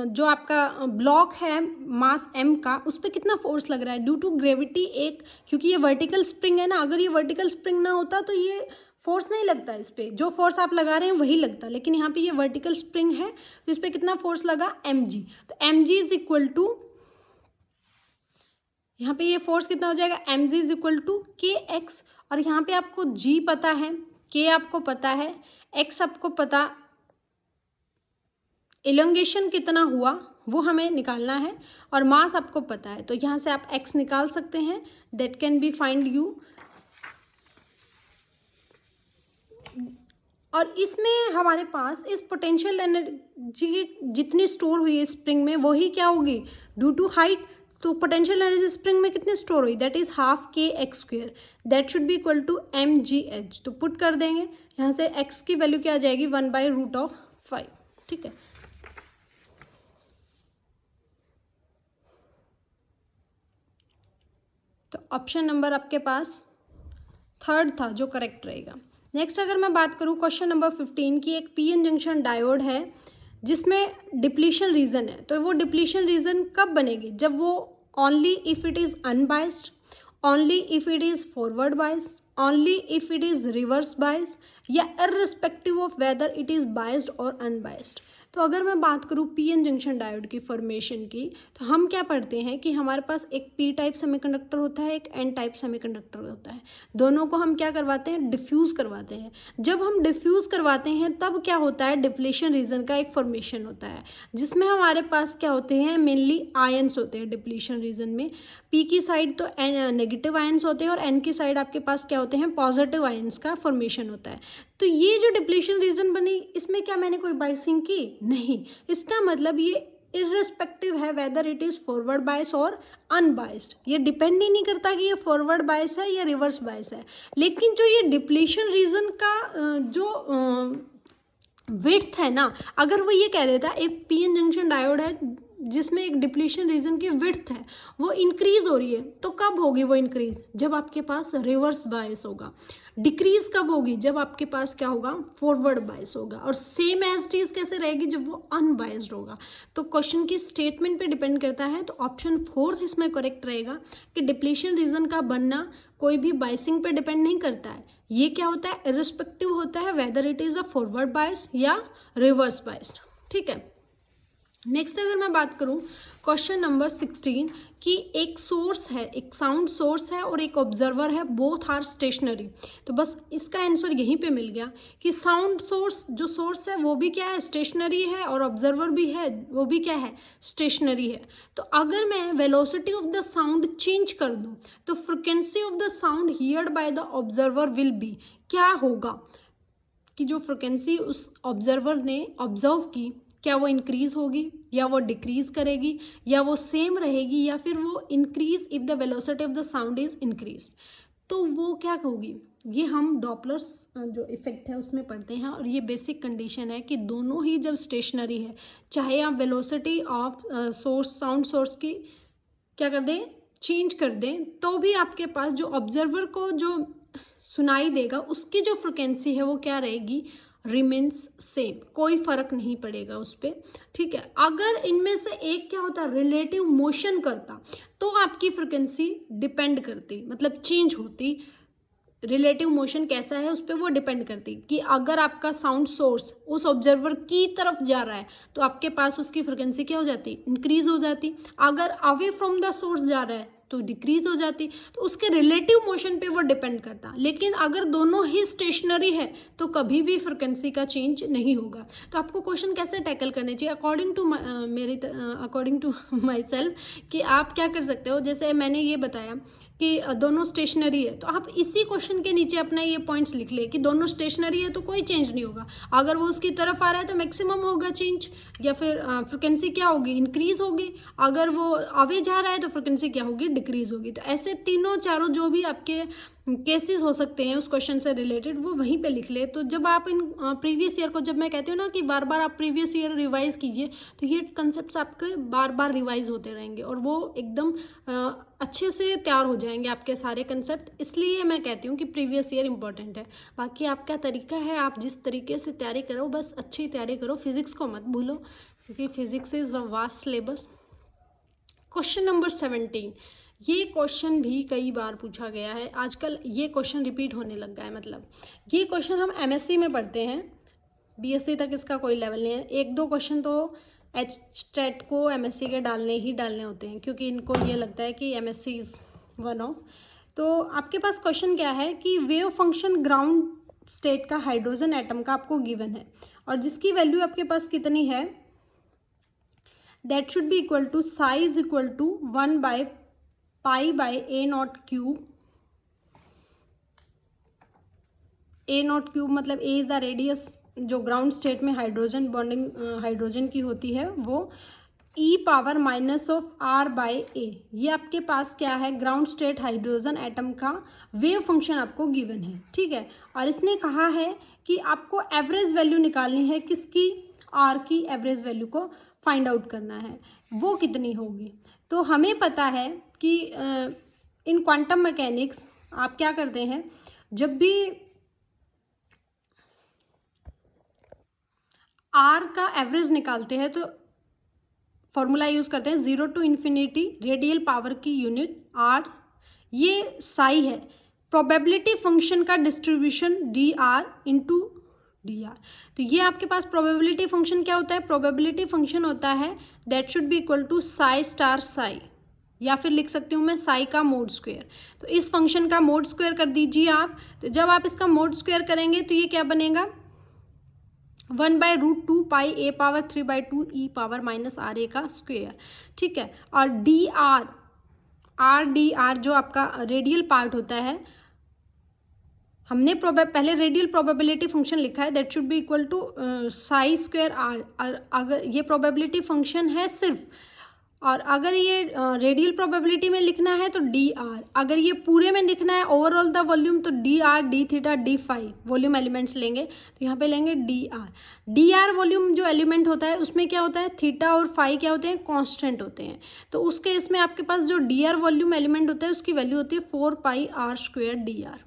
Speaker 1: जो आपका ब्लॉक है मास m का, उस पर कितना फोर्स लग रहा है ड्यू टू ग्रेविटी एक, क्योंकि ये वर्टिकल स्प्रिंग है ना, अगर ये वर्टिकल स्प्रिंग ना होता तो ये फोर्स नहीं लगता इस पर, जो फोर्स आप लगा रहे हैं वही लगता, लेकिन यहाँ पे ये वर्टिकल स्प्रिंग है तो इस पर कितना फोर्स लगा mg। तो mg इज इक्वल टू, यहाँ पे ये फोर्स कितना हो जाएगा, mg इज इक्वल टू के एक्स। और यहाँ पे आपको g पता है, के आपको पता है, एक्स आपको पता, एलोंगेशन कितना हुआ वो हमें निकालना है, और मास आपको पता है, तो यहाँ से आप एक्स निकाल सकते हैं, that can be find you. और इसमें हमारे पास इस पोटेंशियल एनर्जी जितनी स्टोर हुई है स्प्रिंग में वही क्या होगी, ड्यू टू हाइट। तो पोटेंशियल एनर्जी स्प्रिंग में कितनी स्टोर हुई, that is half K X square, that should be equal to M G H. तो पुट कर देंगे यहाँ से, एक्स की वैल्यू क्या आ जाएगी, 1/√5। ठीक है, तो ऑप्शन नंबर आपके पास थर्ड था जो करेक्ट रहेगा। नेक्स्ट अगर मैं बात करूँ क्वेश्चन नंबर 15 की, एक पीएन जंक्शन डायोड है जिसमें डिप्लीशन रीजन है, तो वो डिप्लीशन रीजन कब बनेगी, जब वो only if it is unbiased, only if it is forward biased, only if it is reverse biased, या irrespective of whether it is biased और अनबाइस्ड। तो अगर मैं बात करूँ पीएन जंक्शन डायोड की फॉर्मेशन की, तो हम क्या पढ़ते हैं कि हमारे पास एक पी टाइप सेमीकंडक्टर होता है, एक एन टाइप सेमीकंडक्टर होता है, दोनों को हम क्या करवाते हैं, डिफ्यूज़ करवाते हैं। जब हम डिफ्यूज़ करवाते हैं तब क्या होता है, डिप्लीशन रीजन का एक फॉर्मेशन होता है, जिसमें हमारे पास क्या होते हैं, मेनली आयंस होते हैं डिप्लीशन रीजन में। पी की साइड तो नेगेटिव आयंस होते हैं और एन की साइड आपके पास क्या होते हैं, पॉजिटिव आयंस का फॉर्मेशन होता है। तो ये जो डिप्लीशन रीजन बनी, इसमें क्या मैंने कोई बाइसिंग की, नहीं, इसका मतलब ये इररिस्पेक्टिव है whether it is forward bias और अनबाइस्ड, ये डिपेंड ही नहीं करता कि ये फॉरवर्ड बायस है या रिवर्स बायस है। लेकिन जो ये डिप्लीशन रीजन का जो विड्थ है ना, अगर वो ये कह देता एक पीएन जंक्शन डायोड है जिसमें एक डिप्लीशन रीजन की विड्थ है वो इंक्रीज हो रही है, तो कब होगी वो इंक्रीज, जब आपके पास रिवर्स बायस होगा। डिक्रीज कब होगी, जब आपके पास क्या होगा, फॉरवर्ड बायस होगा। और सेम एज इट इज कैसे रहेगी, जब वो अनबायस्ड होगा। तो क्वेश्चन की स्टेटमेंट पे डिपेंड करता है, तो ऑप्शन 4 इसमें करेक्ट रहेगा कि डिप्लीशन रीजन का बनना कोई भी बायसिंग पे डिपेंड नहीं करता है, ये क्या होता है, इररिस्पेक्टिव होता है weather it is a forward bias या रिवर्स बायस्ड। ठीक है, नेक्स्ट अगर मैं बात करूं क्वेश्चन नंबर 16 कि एक सोर्स है, एक साउंड सोर्स है और एक ऑब्जर्वर है, बोथ आर स्टेशनरी। तो बस इसका आंसर यहीं पे मिल गया कि साउंड सोर्स जो सोर्स है वो भी क्या है, स्टेशनरी है, और ऑब्जर्वर भी है वो भी क्या है, स्टेशनरी है। तो अगर मैं velocity of the sound change कर दूं तो frequency of the sound heard by the observer will be, क्या होगा कि जो फ्रिक्वेंसी उस ऑब्जर्वर ने ऑब्जर्व की, क्या वो इंक्रीज होगी या वो डिक्रीज करेगी या वो सेम रहेगी या फिर वो increase if the velocity of the sound is increase, तो वो क्या होगी। ये हम डॉपलर्स जो इफेक्ट है उसमें पढ़ते हैं, और ये बेसिक कंडीशन है कि दोनों ही जब स्टेशनरी है, चाहे आप velocity of source sound source की क्या कर दें, चेंज कर दें, तो भी आपके पास जो ऑब्जर्वर को जो सुनाई देगा उसकी जो फ्रिक्वेंसी है वो क्या रहेगी, रिमेन्स सेम, कोई फर्क नहीं पड़ेगा उस पर। ठीक है, अगर इनमें से एक क्या होता, रिलेटिव मोशन करता, तो आपकी फ्रिक्वेंसी डिपेंड करती, मतलब चेंज होती। रिलेटिव मोशन कैसा है उस पर वो डिपेंड करती कि अगर आपका साउंड सोर्स उस ऑब्जर्वर की तरफ जा रहा है तो आपके पास उसकी फ्रिक्वेंसी क्या हो जाती, इंक्रीज हो जाती। अगर अवे फ्रॉम द सोर्स जा रहा है तो डिक्रीज हो जाती। तो उसके रिलेटिव मोशन पे वो डिपेंड करता। लेकिन अगर दोनों ही स्टेशनरी है तो कभी भी फ्रिक्वेंसी का चेंज नहीं होगा। तो आपको क्वेश्चन कैसे टैकल करने चाहिए, अकॉर्डिंग टू माई सेल्फ, कि आप क्या कर सकते हो, जैसे मैंने ये बताया कि दोनों स्टेशनरी है, तो आप इसी क्वेश्चन के नीचे अपना ये पॉइंट्स लिख ले कि दोनों स्टेशनरी है तो कोई चेंज नहीं होगा। अगर वो उसकी तरफ आ रहा है तो मैक्सिमम होगा चेंज, या फिर फ्रिक्वेंसी क्या होगी, इंक्रीज होगी। अगर वो अवे जा रहा है तो फ्रिक्वेंसी क्या होगी, डिक्रीज होगी। तो ऐसे तीनों चारों जो भी आपके केसेस हो सकते हैं उस क्वेश्चन से रिलेटेड, वो वहीं पे लिख ले। तो जब आप इन प्रीवियस ईयर को, जब मैं कहती हूँ ना कि बार बार आप प्रीवियस ईयर रिवाइज कीजिए, तो ये कंसेप्ट आपके बार बार रिवाइज होते रहेंगे और वो एकदम अच्छे से तैयार हो जाएंगे आपके सारे कंसेप्ट। इसलिए मैं कहती हूँ कि प्रीवियस ईयर इंपॉर्टेंट है। बाकी आपका तरीका है, आप जिस तरीके से तैयारी करो, बस अच्छी तैयारी करो। फिजिक्स को मत भूलो, क्योंकि physics is vast syllabus. Question number 17, ये क्वेश्चन भी कई बार पूछा गया है। आजकल ये क्वेश्चन रिपीट होने लग गया है। मतलब ये क्वेश्चन हम एमएससी में पढ़ते हैं, बीएससी तक इसका कोई लेवल नहीं है। एक दो क्वेश्चन तो एचटेट को एमएससी के डालने ही डालने होते हैं, क्योंकि इनको ये लगता है कि एमएससी इज़ वन ऑफ। तो आपके पास क्वेश्चन क्या है कि वेव फंक्शन ग्राउंड स्टेट का हाइड्रोजन एटम का आपको गिवन है, और जिसकी वैल्यू आपके पास कितनी है, that should be equal to psi is equal to 1/π/a nought cube. a nought cube मतलब a इज द रेडियस जो ग्राउंड स्टेट में हाइड्रोजन बॉन्डिंग हाइड्रोजन की होती है, वो e⁻⁻r/a। ये आपके पास क्या है, ग्राउंड स्टेट हाइड्रोजन एटम का वेव फंक्शन आपको गिवन है, ठीक है। और इसने कहा है कि आपको एवरेज वैल्यू निकालनी है, किसकी, आर की एवरेज वैल्यू को फाइंड आउट करना है, वो कितनी होगी। तो हमें पता है कि इन क्वांटम मैकेनिक्स आप क्या करते हैं, जब भी आर का एवरेज निकालते हैं तो फॉर्मूला यूज करते हैं 0 टू इन्फिनिटी रेडियल पावर की यूनिट आर, ये साई है, प्रोबेबिलिटी फंक्शन का distribution D R into D R. तो ये आपके पास प्रोबेबिलिटी फंक्शन क्या होता है, प्रोबेबिलिटी फंक्शन होता है that should be equal to psi star psi, या फिर लिख सकती हूँ मैं साई का मोड स्क्वायर। तो इस फंक्शन का मोड स्क्वायर कर दीजिए आप। तो जब आप इसका मोड स्क्वायर करेंगे तो ये क्या बनेगा, 1/√2π(a⁻3/2e⁻−ra) का स्क्वायर, ठीक है। और डी आर जो आपका रेडियल पार्ट होता है, हमने पहले रेडियल प्रोबेबिलिटी फंक्शन लिखा है that should be equal to psi square R. अगर ये प्रोबेबिलिटी फंक्शन है सिर्फ, और अगर ये रेडियल प्रोबेबिलिटी में लिखना है तो डी आर, अगर ये पूरे में लिखना है ओवरऑल द वॉल्यूम तो D R D theta D phi volume elements लेंगे। तो यहाँ पे लेंगे डी आर वॉल्यूम जो एलिमेंट होता है उसमें क्या होता है, थीटा और फाई क्या होते हैं, कांस्टेंट होते हैं। तो उस केस में आपके पास जो डी आर वॉल्यूम एलिमेंट होता है उसकी वैल्यू होती है 4πr² D are,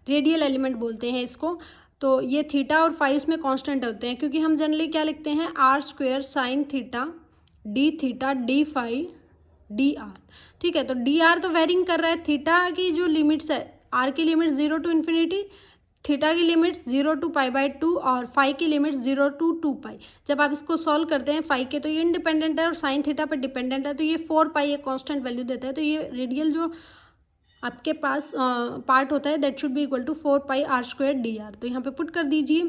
Speaker 1: radial element बोलते हैं इसको। तो ये थीटा और फाई उसमें कांस्टेंट होते हैं, क्योंकि हम जनरली क्या लिखते हैं, r² sine theta D theta D phi D R, ठीक है। तो डी आर तो वेरिंग कर रहा है, थीटा की जो लिमिट्स है, आर की लिमिट 0 टू इन्फिनिटी, थीटा की लिमिट्स 0 टू π/2 और फाई की लिमिट्स 0 टू 2π। जब आप इसको सॉल्व करते हैं फाई के तो ये इंडिपेंडेंट है और साइन थीटा पर डिपेंडेंट है, तो ये 4π ये कांस्टेंट वैल्यू देता है। तो ये रेडियल जो आपके पास पार्ट होता है that should be equal to 4πr² D R. तो यहाँ पे पुट कर दीजिए।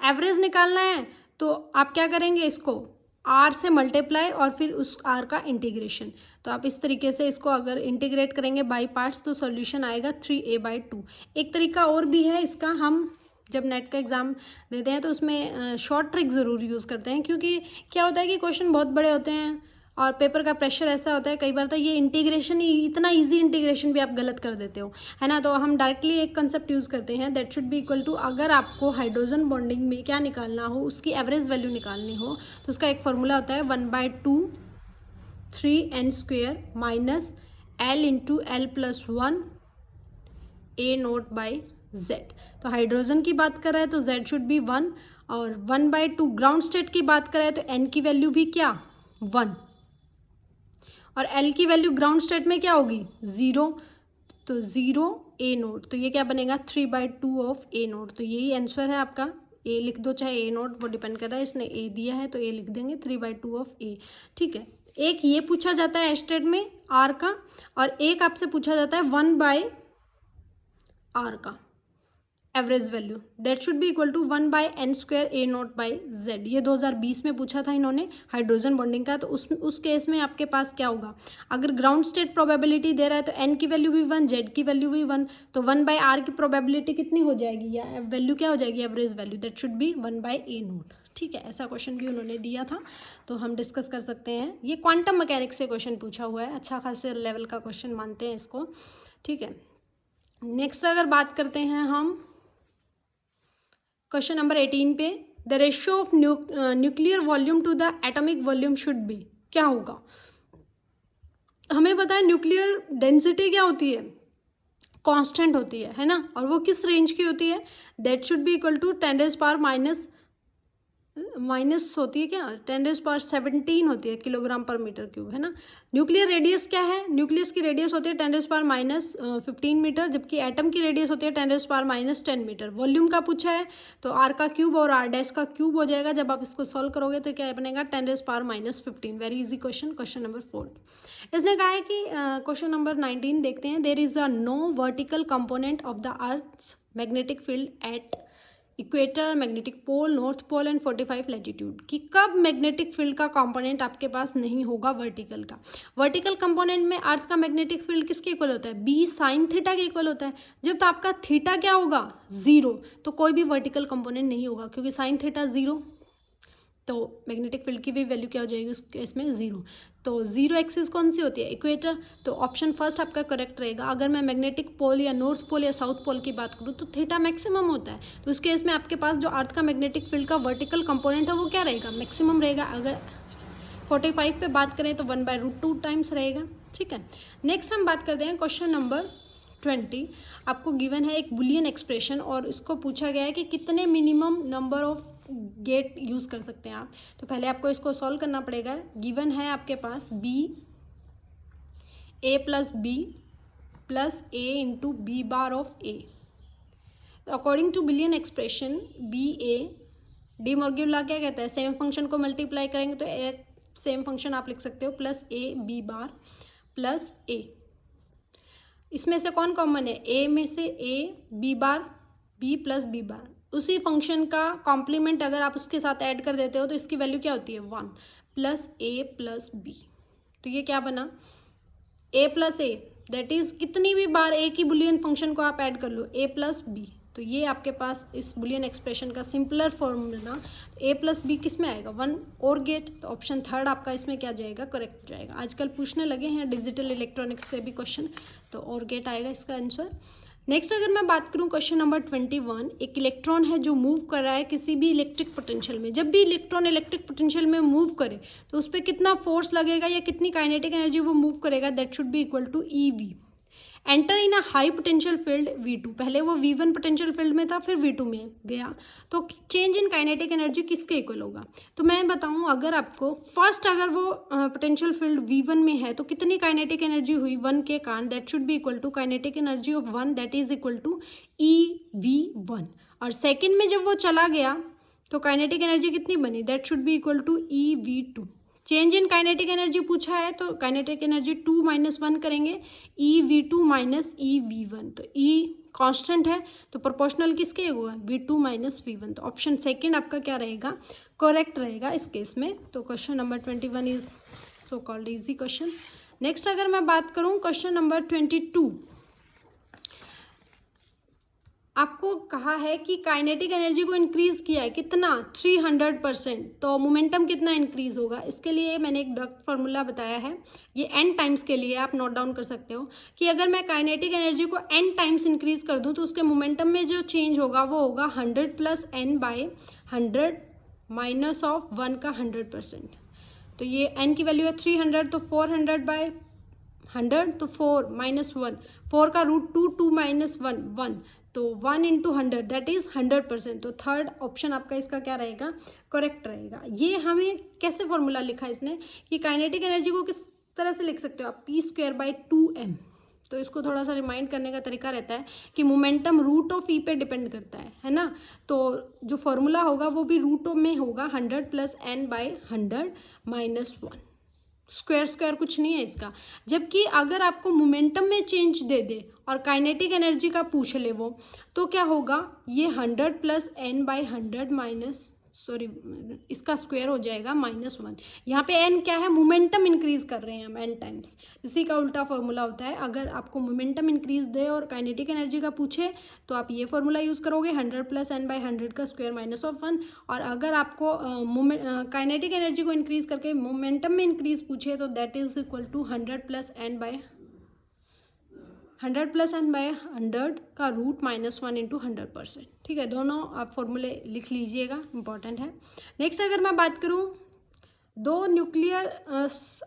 Speaker 1: एवरेज निकालना है तो आप क्या करेंगे, इसको आर से मल्टीप्लाई और फिर उस आर का इंटीग्रेशन। तो आप इस तरीके से इसको अगर इंटीग्रेट करेंगे बाय पार्ट्स तो सॉल्यूशन आएगा 3a/2। एक तरीका और भी है इसका, हम जब नेट का एग्ज़ाम देते हैं तो उसमें शॉर्ट ट्रिक ज़रूर यूज़ करते हैं, क्योंकि क्या होता है कि क्वेश्चन बहुत बड़े होते हैं और पेपर का प्रेशर ऐसा होता है कई बार तो ये इंटीग्रेशन ही इतना इजी इंटीग्रेशन भी आप गलत कर देते हो, है ना। तो हम डायरेक्टली एक कंसेप्ट यूज़ करते हैं that should be equal to, अगर आपको हाइड्रोजन बॉन्डिंग में क्या निकालना हो, उसकी एवरेज वैल्यू निकालनी हो, तो उसका एक फॉर्मूला होता है 1/2 3n² minus l into l+1 a0/z। तो हाइड्रोजन की बात कर रहा है तो z शुड बी 1, और 1/2 ग्राउंड स्टेट की बात कर रहा है तो n की वैल्यू भी क्या 1, और L की वैल्यू ग्राउंड स्टेट में क्या होगी 0, तो 0 a0। तो ये क्या बनेगा 3/2 ऑफ a0। तो यही आंसर है आपका, a लिख दो चाहे a0, वो डिपेंड कर रहा है, इसने a दिया है तो a लिख देंगे 3/2 ऑफ a, ठीक है। एक ये पूछा जाता है एस्टेट में r का, और एक आपसे पूछा जाता है 1/r का। Average value that should be equal to 1/n² A0/z। ये 2020 में पूछा था इन्होंने हाइड्रोजन बॉन्डिंग का। तो उस केस में आपके पास क्या होगा, अगर ग्राउंड स्टेट प्रोबेबिलिटी दे रहा है तो n की वैल्यू भी 1, z की वैल्यू भी 1, तो 1/r की प्रोबेबिलिटी कितनी हो जाएगी, या वैल्यू क्या हो जाएगी, average value that should B 1/A0। ठीक है, ऐसा क्वेश्चन भी उन्होंने दिया था, तो हम डिस्कस कर सकते हैं। ये क्वांटम मैकेनिक्स से क्वेश्चन पूछा हुआ है, अच्छा खासे लेवल का क्वेश्चन मानते हैं इसको। ठीक है, नेक्स्ट अगर बात करते हैं हम क्वेश्चन नंबर 18 पे, the ratio of nuclear volume to the atomic volume should be, क्या होगा। हमें पता है न्यूक्लियर डेंसिटी क्या होती है, कांस्टेंट होती है ना, और वो किस रेंज की होती है, that should be equal to 10⁻⁻ minus होती है क्या, 10⁻17 होती है किलोग्राम पर मीटर क्यूब, है ना। न्यूक्लियर रेडियस क्या है, न्यूक्लियस की रेडियस होती है 10⁻⁻15 मीटर, जबकि एटम की रेडियस होती है 10⁻10 मीटर। वॉल्यूम का पूछा है तो आर का क्यूब और आर डैश का क्यूब हो जाएगा। जब आप इसको सॉल्व करोगे तो क्या बनेगा, 10⁻15। Very easy question, question number 4। इसने कहा है कि क्वेश्चन नंबर 19 देखते हैं, there is a no vertical component of the earth's magnetic field at equator, magnetic pole, north pole and 45 latitude. कि कब मैग्नेटिक फील्ड का कंपोनेंट आपके पास नहीं होगा वर्टिकल का। वर्टिकल कंपोनेंट में अर्थ का मैग्नेटिक फील्ड किसके इक्वल होता है, बी साइन थीटा के इक्वल होता है। जब तो आपका थीटा क्या होगा, 0, तो कोई भी वर्टिकल कंपोनेंट नहीं होगा, क्योंकि साइन थीटा 0, तो मैग्नेटिक फील्ड की भी वैल्यू क्या हो जाएगी उस केस में, 0। तो 0 एक्सिस कौन सी होती है, इक्वेटर। तो ऑप्शन फर्स्ट आपका करेक्ट रहेगा। अगर मैं मैग्नेटिक पोल या नॉर्थ पोल या साउथ पोल की बात करूँ तो थीटा मैक्सिमम होता है, तो उस केस में आपके पास जो अर्थ का मैग्नेटिक फील्ड का वर्टिकल कंपोनेंट है वो क्या रहेगा, मैक्सिमम रहेगा। अगर 45 पे बात करें तो 1/√2 टाइम्स रहेगा। ठीक है, नेक्स्ट हम बात करते हैं क्वेश्चन नंबर 20। आपको गिवन है एक बुलियन एक्सप्रेशन और इसको पूछा गया है कि कितने minimum number of gate use कर सकते हैं आप। तो पहले आपको इसको सॉल्व करना पड़ेगा। गिवन है आपके पास b a + b + a × b bar of a। According to Boolean expression B A, De Morgan law क्या कहता है, सेम फंक्शन को मल्टीप्लाई करेंगे तो एक सेम फंक्शन आप लिख सकते हो plus a b bar plus a। इसमें से कौन कॉमन है, a में से a b bar b plus b बार। उसी फंक्शन का कॉम्प्लीमेंट अगर आप उसके साथ ऐड कर देते हो तो इसकी वैल्यू क्या होती है, 1 प्लस a प्लस b। तो ये क्या बना, a plus a, that is कितनी भी बार a की बुलियन फंक्शन को आप ऐड कर लो, a प्लस b। तो ये आपके पास इस बुलियन एक्सप्रेशन का simpler formula, a plus B किस में आएगा, 1 और गेट। तो ऑप्शन थर्ड आपका इसमें क्या जाएगा, करेक्ट जाएगा। आजकल पूछने लगे हैं डिजिटल इलेक्ट्रॉनिक्स से भी क्वेश्चन, तो और गेट आएगा इसका आंसर। नेक्स्ट अगर मैं बात करूं क्वेश्चन नंबर 21, एक इलेक्ट्रॉन है जो मूव कर रहा है किसी भी इलेक्ट्रिक पोटेंशियल में। जब भी इलेक्ट्रॉन इलेक्ट्रिक पोटेंशियल में मूव करे तो उस पर कितना फोर्स लगेगा या कितनी काइनेटिक एनर्जी वो मूव करेगा, that should be equal to EV। Enter in a high potential field V2, पहले वो V1 पोटेंशियल फील्ड में था फिर V2 में गया, तो चेंज इन काइनेटिक एनर्जी किसके इक्वल होगा। तो मैं बताऊं, अगर आपको फर्स्ट अगर वो पोटेंशियल फील्ड V1 में है तो कितनी काइनेटिक एनर्जी हुई 1 के कारण, that should be equal to kinetic energy of 1 that is equal to EV1। और सेकेंड में जब वो चला गया तो काइनेटिक एनर्जी कितनी बनी, that should be equal to EV2। Change in kinetic energy पूछा है तो काइनेटिक एनर्जी 2 - 1 करेंगे, EV2 - EV1। तो E कांस्टेंट है तो प्रोपोर्शनल किसके होगा, V2 - V1। तो ऑप्शन सेकंड आपका क्या रहेगा, करेक्ट रहेगा इस केस में। तो question number 21 is so called easy question. Next अगर मैं बात करूं क्वेश्चन नंबर 22, आपको कहा है कि काइनेटिक एनर्जी को इंक्रीज किया है कितना, 300%। तो मोमेंटम कितना इंक्रीज होगा, इसके लिए मैंने एक डॉट फार्मूला बताया है, ये n टाइम्स के लिए आप नोट डाउन कर सकते हो कि अगर मैं काइनेटिक एनर्जी को n टाइम्स इंक्रीज कर दूं तो उसके मोमेंटम में जो चेंज होगा वो होगा 100 + n/100 माइनस ऑफ 1 का 100%। तो ये n की वैल्यू है 300, तो 400/100, तो 4 - 1, 4 का √2, 2 - 1 1, तो 1 × 100 दैट इज 100%। तो थर्ड ऑप्शन आपका इसका क्या रहेगा, करेक्ट रहेगा। ये हमें कैसे फॉर्मूला लिखा है इसने कि काइनेटिक एनर्जी को किस तरह से लिख सकते हो आप, p²/2m। तो इसको थोड़ा सा रिमाइंड करने का तरीका रहता है कि मोमेंटम √E पे डिपेंड करता है ना। तो जो फॉर्मूला होगा वो भी √O में होगा, 100 + n/100 - 1। स्क्वायर स्क्वायर कुछ नहीं है इसका। जबकि अगर आपको मोमेंटम में चेंज दे दे और काइनेटिक एनर्जी का पूछ ले वो, तो क्या होगा, ये 100 plus n by 100 minus, sorry इसका स्क्वायर हो जाएगा -1। यहाँ पे n क्या है, मोमेंटम इंक्रीज कर रहे हैं हम n टाइम्स, इसी का उल्टा फॉर्मूला होता है। अगर आपको मोमेंटम इंक्रीज दे और काइनेटिक एनर्जी का पूछे तो आप ये फॉर्मूला यूज़ करोगे, 100 प्लस n बाई 100 का स्क्वायर -1। और अगर आपको काइनेटिक एनर्जी को इंक्रीज करके मोमेंटम में इंक्रीज पूछे तो that is equal to 100 plus n by 100 का रूट -1 इंटू 100%। ठीक है, दोनों आप फॉर्मूले लिख लीजिएगा, इंपॉर्टेंट है। नेक्स्ट अगर मैं बात करूँ, दो न्यूक्लियर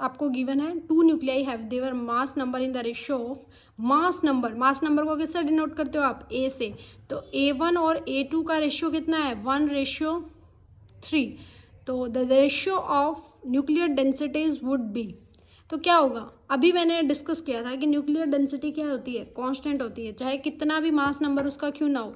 Speaker 1: आपको गिवन है, 2 nuclei have their mass number in the ratio of mass number को किससे डिनोट करते हो आप, ए से। तो A1 और A2 का रेशियो कितना है, 1:3। तो the ratio of nuclear densities would be, तो क्या होगा, अभी मैंने डिस्कस किया था कि न्यूक्लियर डेंसिटी क्या होती है, कांस्टेंट होती है, चाहे कितना भी मास नंबर उसका क्यों ना हो,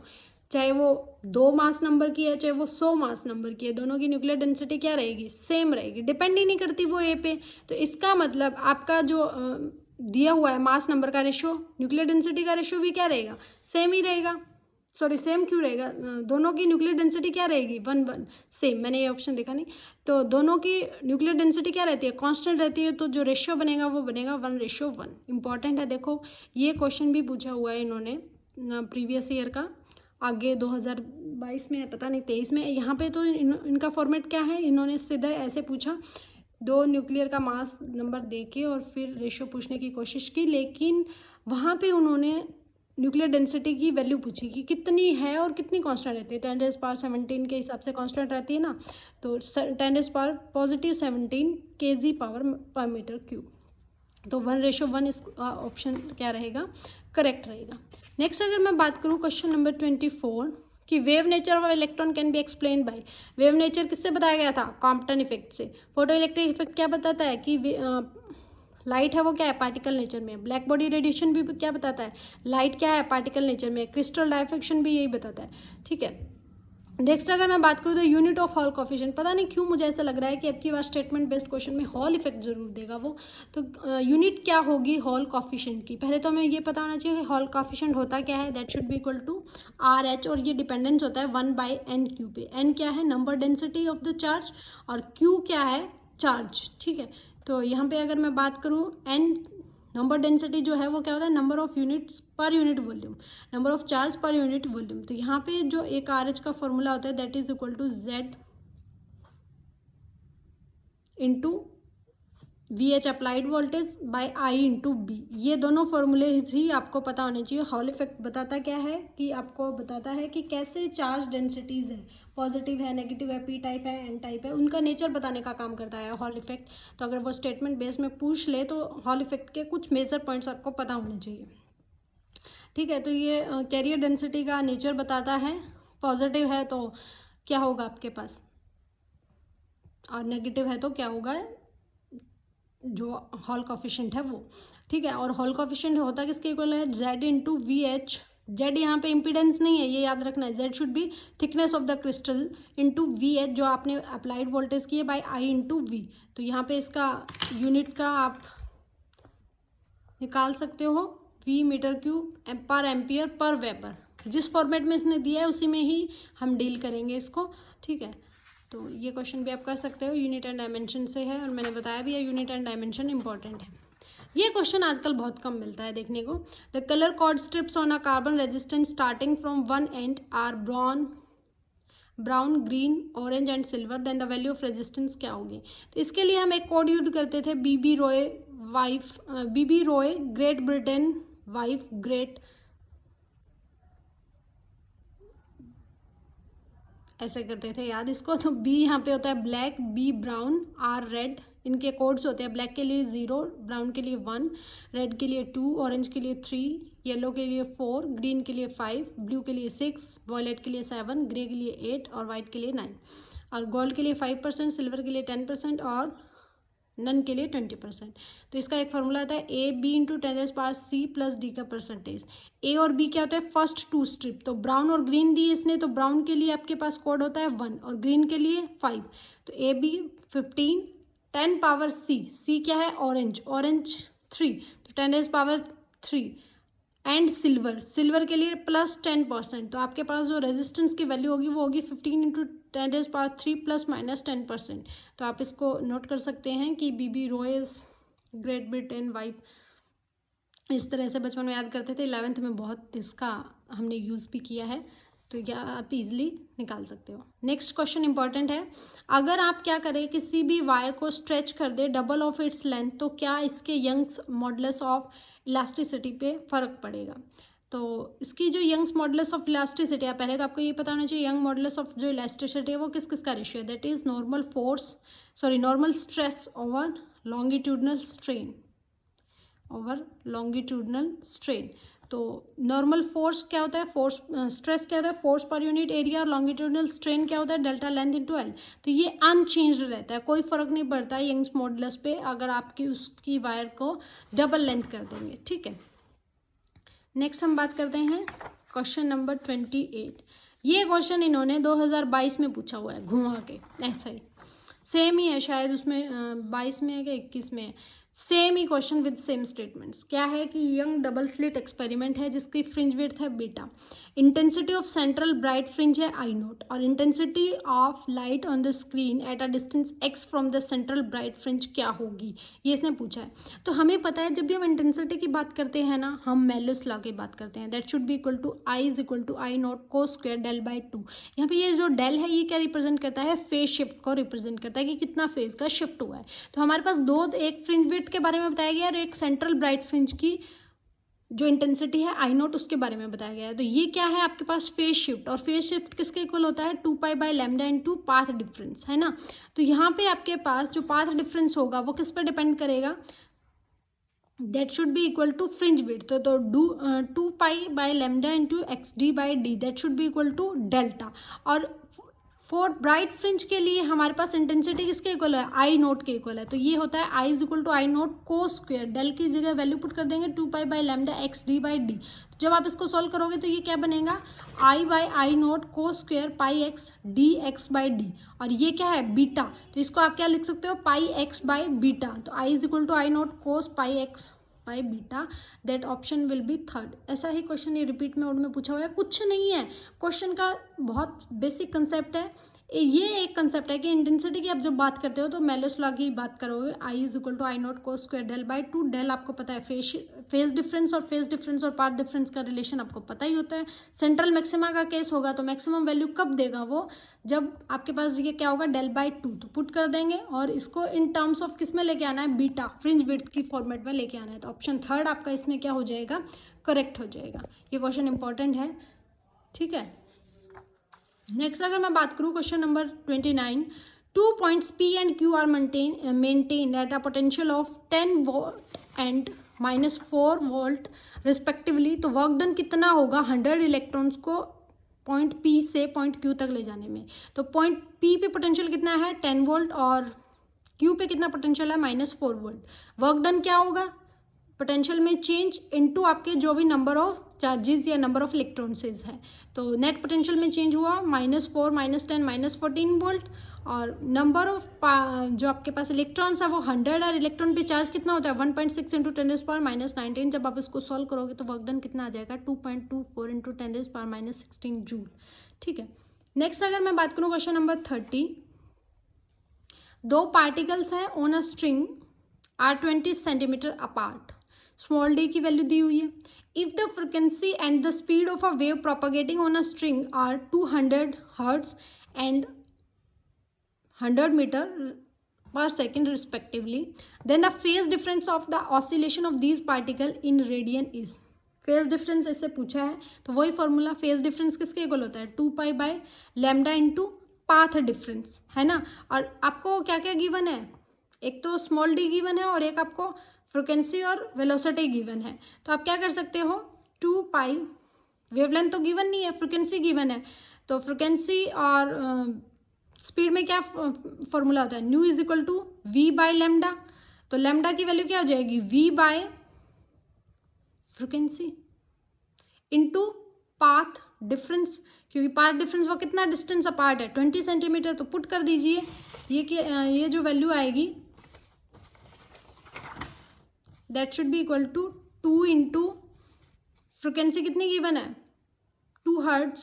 Speaker 1: चाहे वो 2 मास नंबर की है चाहे वो 100 मास नंबर की है, दोनों की न्यूक्लियर डेंसिटी क्या रहेगी, सेम रहेगी, डिपेंड ही नहीं करती वो ए पे। तो इसका मतलब आपका जो दिया हुआ है मास नंबर का रेशियो, न्यूक्लियर डेंसिटी का रेशियो भी क्या रहेगा, सेम ही रहेगा। सॉरी सेम क्यों रहेगा, दोनों की न्यूक्लियर डेंसिटी क्या रहेगी, 1:1 सेम, मैंने ये ऑप्शन देखा नहीं। तो दोनों की न्यूक्लियर डेंसिटी क्या रहती है, कांस्टेंट रहती है, तो जो रेशियो बनेगा वो बनेगा 1:1। इंपॉर्टेंट है, देखो ये क्वेश्चन भी पूछा हुआ है इन्होंने प्रीवियस ईयर का, आगे 2022 में है पता नहीं 23 में। यहाँ पे तो इनका फॉर्मेट क्या है, इन्होंने सीधा ऐसे पूछा, 2 न्यूक्लियर का मास नंबर दे के और फिर रेशियो पूछने की कोशिश की, लेकिन वहाँ पे उन्होंने न्यूक्लियर डेंसिटी की वैल्यू पूछी कि कितनी है और कितनी कांस्टेंट रहती है। 10⁻17 के हिसाब से कांस्टेंट रहती है ना, तो 10⁻+17 kg पावर पर मीटर क्यूब। तो 1:1 इस ऑप्शन क्या रहेगा, करेक्ट रहेगा। नेक्स्ट अगर मैं बात करूँ क्वेश्चन नंबर 24 कि wave nature of electron can be explain by, wave nature किससे बताया गया था, कॉम्पटन इफेक्ट से। फोटो इलेक्ट्रिक इफेक्ट क्या बताता है कि लाइट है वो क्या है, पार्टिकल नेचर में। ब्लैक बॉडी रेडिएशन भी क्या बताता है, लाइट क्या है, पार्टिकल नेचर में। क्रिस्टल डायफ्रैक्शन भी यही बताता है। ठीक है, नेक्स्ट अगर मैं बात करूँ तो यूनिट ऑफ हॉल कॉफिशिएंट, पता नहीं क्यों मुझे ऐसा लग रहा है कि अब की बार स्टेटमेंट बेस्ड क्वेश्चन में हॉल इफेक्ट जरूर देगा वो। तो यूनिट क्या होगी हॉल कॉफिशिएंट की, पहले तो हमें ये पता होना चाहिए हॉल कॉफिशिएंट होता क्या है, that should be equal to RH, और ये डिपेंडेंस होता है 1/n³ पे। n क्या है, number density of the charge, और q क्या है, चार्ज। ठीक है, तो यहाँ पे अगर मैं बात करूँ n नंबर डेंसिटी जो है वो क्या होता है, number of units per unit volume, number of charge per unit volume. तो यहाँ पे जो एक RH का फॉर्मूला होता है that is equal to Z into VH applied voltage by I into B। ये दोनों फॉर्मूले ही आपको पता होने चाहिए। हॉल इफेक्ट बताता क्या है कि आपको बताता है कि कैसे चार्ज डेंसिटीज़ है, पॉजिटिव है, नेगेटिव है, P टाइप है, N टाइप है, उनका नेचर बताने का काम करता है हॉल इफेक्ट। तो अगर वो स्टेटमेंट बेस में पूछ ले तो हॉल इफेक्ट के कुछ मेजर पॉइंट्स आपको पता होने चाहिए। ठीक है, तो ये कैरियर डेंसिटी का नेचर बताता है, पॉजिटिव है तो क्या होगा आपके पास, और नेगेटिव है तो क्या होगा, जो हॉल कॉफिशिएंट है वो। ठीक है, और हॉल कॉफिशिएंट होता किसके इक्वल है, Z इंटू VH। जेड यहाँ पे इम्पीडेंस नहीं है, ये याद रखना है। Z should be thickness of the crystal into VH जो आपने अप्लाइड वोल्टेज की है बाई I इंटू V। तो यहाँ पे इसका यूनिट का आप निकाल सकते हो, V मीटर क्यूब पर एम्पियर पर वेबर। जिस फॉर्मेट में इसने दिया है उसी में ही हम डील करेंगे इसको। ठीक है, तो ये क्वेश्चन भी आप कर सकते हो, यूनिट एंड डायमेंशन से है, और मैंने बताया भी है यूनिट एंड डायमेंशन इंपॉर्टेंट है। ये क्वेश्चन आजकल बहुत कम मिलता है देखने को। The colour code strips on a carbon resistance starting from one end are brown, green, orange and silver, then the value of resistance क्या होगी। तो इसके लिए हम एक कोड यूज करते थे, BB ROY great Britain wife great, ऐसे करते थे याद इसको। तो बी यहाँ पे होता है black, B brown, R red, इनके कोड्स होते हैं। ब्लैक के लिए 0, ब्राउन के लिए 1, रेड के लिए 2, ऑरेंज के लिए 3, येलो के लिए 4, ग्रीन के लिए 5, ब्लू के लिए 6, वॉयलेट के लिए 7, ग्रे के लिए 8 और वाइट के लिए 9, और गोल्ड के लिए 5%, सिल्वर के लिए 10% और नन के लिए 20%। तो इसका एक फॉर्मूला आता है AB into 10⁻C plus D का परसेंटेज। A और B क्या होता है, फर्स्ट 2 स्ट्रिप। तो ब्राउन और ग्रीन दी इसने, तो ब्राउन के लिए आपके पास कोड होता है 1 और ग्रीन के लिए 5। तो AB 15, 10 पावर सी क्या है, ऑरेंज 3, तो 10⁻³ एंड सिल्वर के लिए +10%, तो आपके पास जो रेजिस्टेंस की वैल्यू होगी वो होगी 15 × 10⁻³ ±10%। तो आप इसको नोट कर सकते हैं कि बीबी रॉयस, ग्रेट ब्रिटेन वाइफ, इस तरह से बचपन में याद करते थे। 11th में बहुत इसका हमने यूज़ भी किया है, तो क्या आप इजीली निकाल सकते हो। नेक्स्ट क्वेश्चन इंपॉर्टेंट है, अगर आप क्या करें किसी भी वायर को स्ट्रेच कर दे डबल ऑफ इट्स लेंथ, तो क्या इसके यंग्स मॉडुलस ऑफ इलास्टिसिटी पे फ़र्क पड़ेगा। तो इसकी जो यंग्स मॉडुलस ऑफ इलास्टिसिटी है, पहले तो आपको ये पता होना चाहिए यंग मॉडुलस ऑफ जो इलास्टिसिटी है वो किस किस का रेशियो है, that is normal stress over longitudinal strain. तो नॉर्मल फोर्स क्या होता है, स्ट्रेस क्या होता है, फोर्स पर यूनिट एरिया, और लॉन्गिट्यूडनल स्ट्रेन क्या होता है, डेल्टा लेंथ इंटू एल। तो ये अनचेंज्ड रहता है, कोई फर्क नहीं पड़ता है यंग्स मॉडुलस पे अगर आपकी उसकी वायर को डबल लेंथ कर देंगे, ठीक है। नेक्स्ट हम बात करते हैं क्वेश्चन नंबर 28। ये क्वेश्चन इन्होंने 2022 में पूछा हुआ है, घुमा के ऐसा ही सेम ही है, शायद उसमें 22 में है कि 21 में है, same he question with same statements. क्या है कि यंग डबल स्लिट एक्सपेरिमेंट है जिसकी फ्रिंज विड्थ है beta, intensity of central bright fringe है I0, और intensity of light on the screen eight a distance x from the central bright fringe क्या होगी, ये इसने पूछा है। तो हमें पता है जब भी हम इंटेंसिटी की बात करते हैं ना, हम मेलस लॉ की बात करते हैं, that should be equal to I is equal to I0 cos square del by 2। यहाँ पे ये जो डेल है ये क्या रिप्रेजेंट करता है, फेज शिफ्ट को रिप्रेजेंट करता है कि कितना फेज का शिफ्ट हुआ है। तो हमारे पास दो, एक फ्रिंज विड्थ के बारे में बताया गया और एक सेंट्रल ब्राइट फ्रिंज की जो इंटेंसिटी है I0 उसके बारे में बताया गया है। तो ये क्या है आपके पास फेज शिफ्ट, और फेज शिफ्ट किसके इक्वल होता है 2π/λ इंटू पाथ डिफरेंस, है ना। तो यहाँ पे आपके पास जो पाथ डिफरेंस होगा वो किस पर डिपेंड करेगा, that should be equal to fringe width. तो 2π/λ into xd/d that should be equal to delta. और फॉर ब्राइट फ्रिंज के लिए हमारे पास इंटेंसिटी किसके इक्वल है, I0 के इक्वल है। तो ये होता है I is equal to I0 cos square, del की जगह वैल्यू पुट कर देंगे 2π/λ xd/d। जब आप इसको सॉल्व करोगे तो ये क्या बनेगा, I/I0 cos square πx dx/d, और ये क्या है बीटा, तो इसको आप क्या लिख सकते हो πx/बीटा। तो I is equal to I0 cos πx/बीटा, that option will be third. ऐसा ही क्वेश्चन ये रिपीट मोड में पूछा हुआ है, कुछ नहीं है, क्वेश्चन का बहुत बेसिक कंसेप्ट है। ये एक कंसेप्ट है कि इंटेंसिटी की आप जब बात करते हो तो मेलस लॉ की बात करोगे, I is equal to I0 cos square del by 2, del आपको पता है फेज डिफरेंस और पाथ डिफरेंस का रिलेशन आपको पता ही होता है। सेंट्रल मैक्सिमा का केस होगा तो मैक्सिमम वैल्यू कब देगा वो, जब आपके पास ये क्या होगा डेल बाई 2, तो पुट कर देंगे और इसको इन टर्म्स ऑफ किस में लेके आना है, बीटा फ्रिंज विड्थ की फॉर्मेट में लेके आना है। तो ऑप्शन थर्ड आपका इसमें क्या हो जाएगा, करेक्ट हो जाएगा। ये क्वेश्चन इंपॉर्टेंट है, ठीक है। नेक्स्ट अगर मैं बात करूँ question number 29, 2 points P and Q are maintain at a potential of 10 volt and -4 volt respectively. तो वर्क डन कितना होगा 100 इलेक्ट्रॉन्स को पॉइंट P से पॉइंट Q तक ले जाने में। तो पॉइंट P पे पोटेंशियल कितना है 10 वोल्ट और Q पे कितना पोटेंशियल है -4 वोल्ट। वर्क डन क्या होगा, पोटेंशियल में चेंज इनटू आपके जो भी नंबर ऑफ चार्जेस या नंबर ऑफ इलेक्ट्रॉन्सेज है। तो नेट पोटेंशियल में चेंज हुआ -4 -10 -14 वोल्ट, और नंबर ऑफ जो आपके पास इलेक्ट्रॉन्स है वो 100 और इलेक्ट्रॉन पे चार्ज कितना होता है 1.6 इंटू 10⁻⁻19। जब आप इसको सॉल्व करोगे तो वर्क डन कितना आ जाएगा 2.24 इंटू 10⁻⁻16 जूल, ठीक है। नेक्स्ट अगर मैं बात करूँ क्वेश्चन नंबर 30, दो पार्टिकल्स हैं on a string are 20 centimetre apart, small d की वैल्यू दी हुई है। If the frequency and the speed of a wave propagating on a string are 200 hertz and 100 metre per second respectively, then the phase difference of the oscillation of these particle in radian is. Phase difference इससे पूछा है तो वही formula, phase difference किसके इक्वल होता है 2π/λ into path difference, है ना। और आपको क्या क्या गिवन है, एक तो स्मॉल d गिवन है और एक आपको फ्रिक्वेंसी और वेलोसिटी गिवन है। तो आप क्या कर सकते हो 2π, वेवलेंथ तो गिवन नहीं है, फ्रिक्वेंसी गिवन है, तो फ्रिक्वेंसी और स्पीड में क्या फॉर्मूला होता है new is equal to v/λ। तो लैम्डा की वैल्यू क्या हो जाएगी v/ frequency into path difference, क्योंकि पाथ डिफरेंस वो कितना डिस्टेंस अपार्ट है 20 सेंटीमीटर, तो पुट कर दीजिए ये कि ये जो वैल्यू आएगी that should be equal to 2 into frequency कितनी गिवन है 2 हर्ट्ज,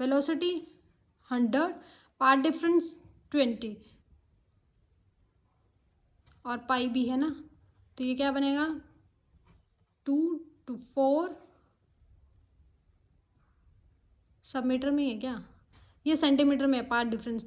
Speaker 1: वेलोसिटी 100, पाथ डिफरेंस 20 और पाई भी है ना, तो ये क्या बनेगा 2 to 4 सब मीटर में है क्या, ये सेंटीमीटर में है पाथ डिफरेंस, तो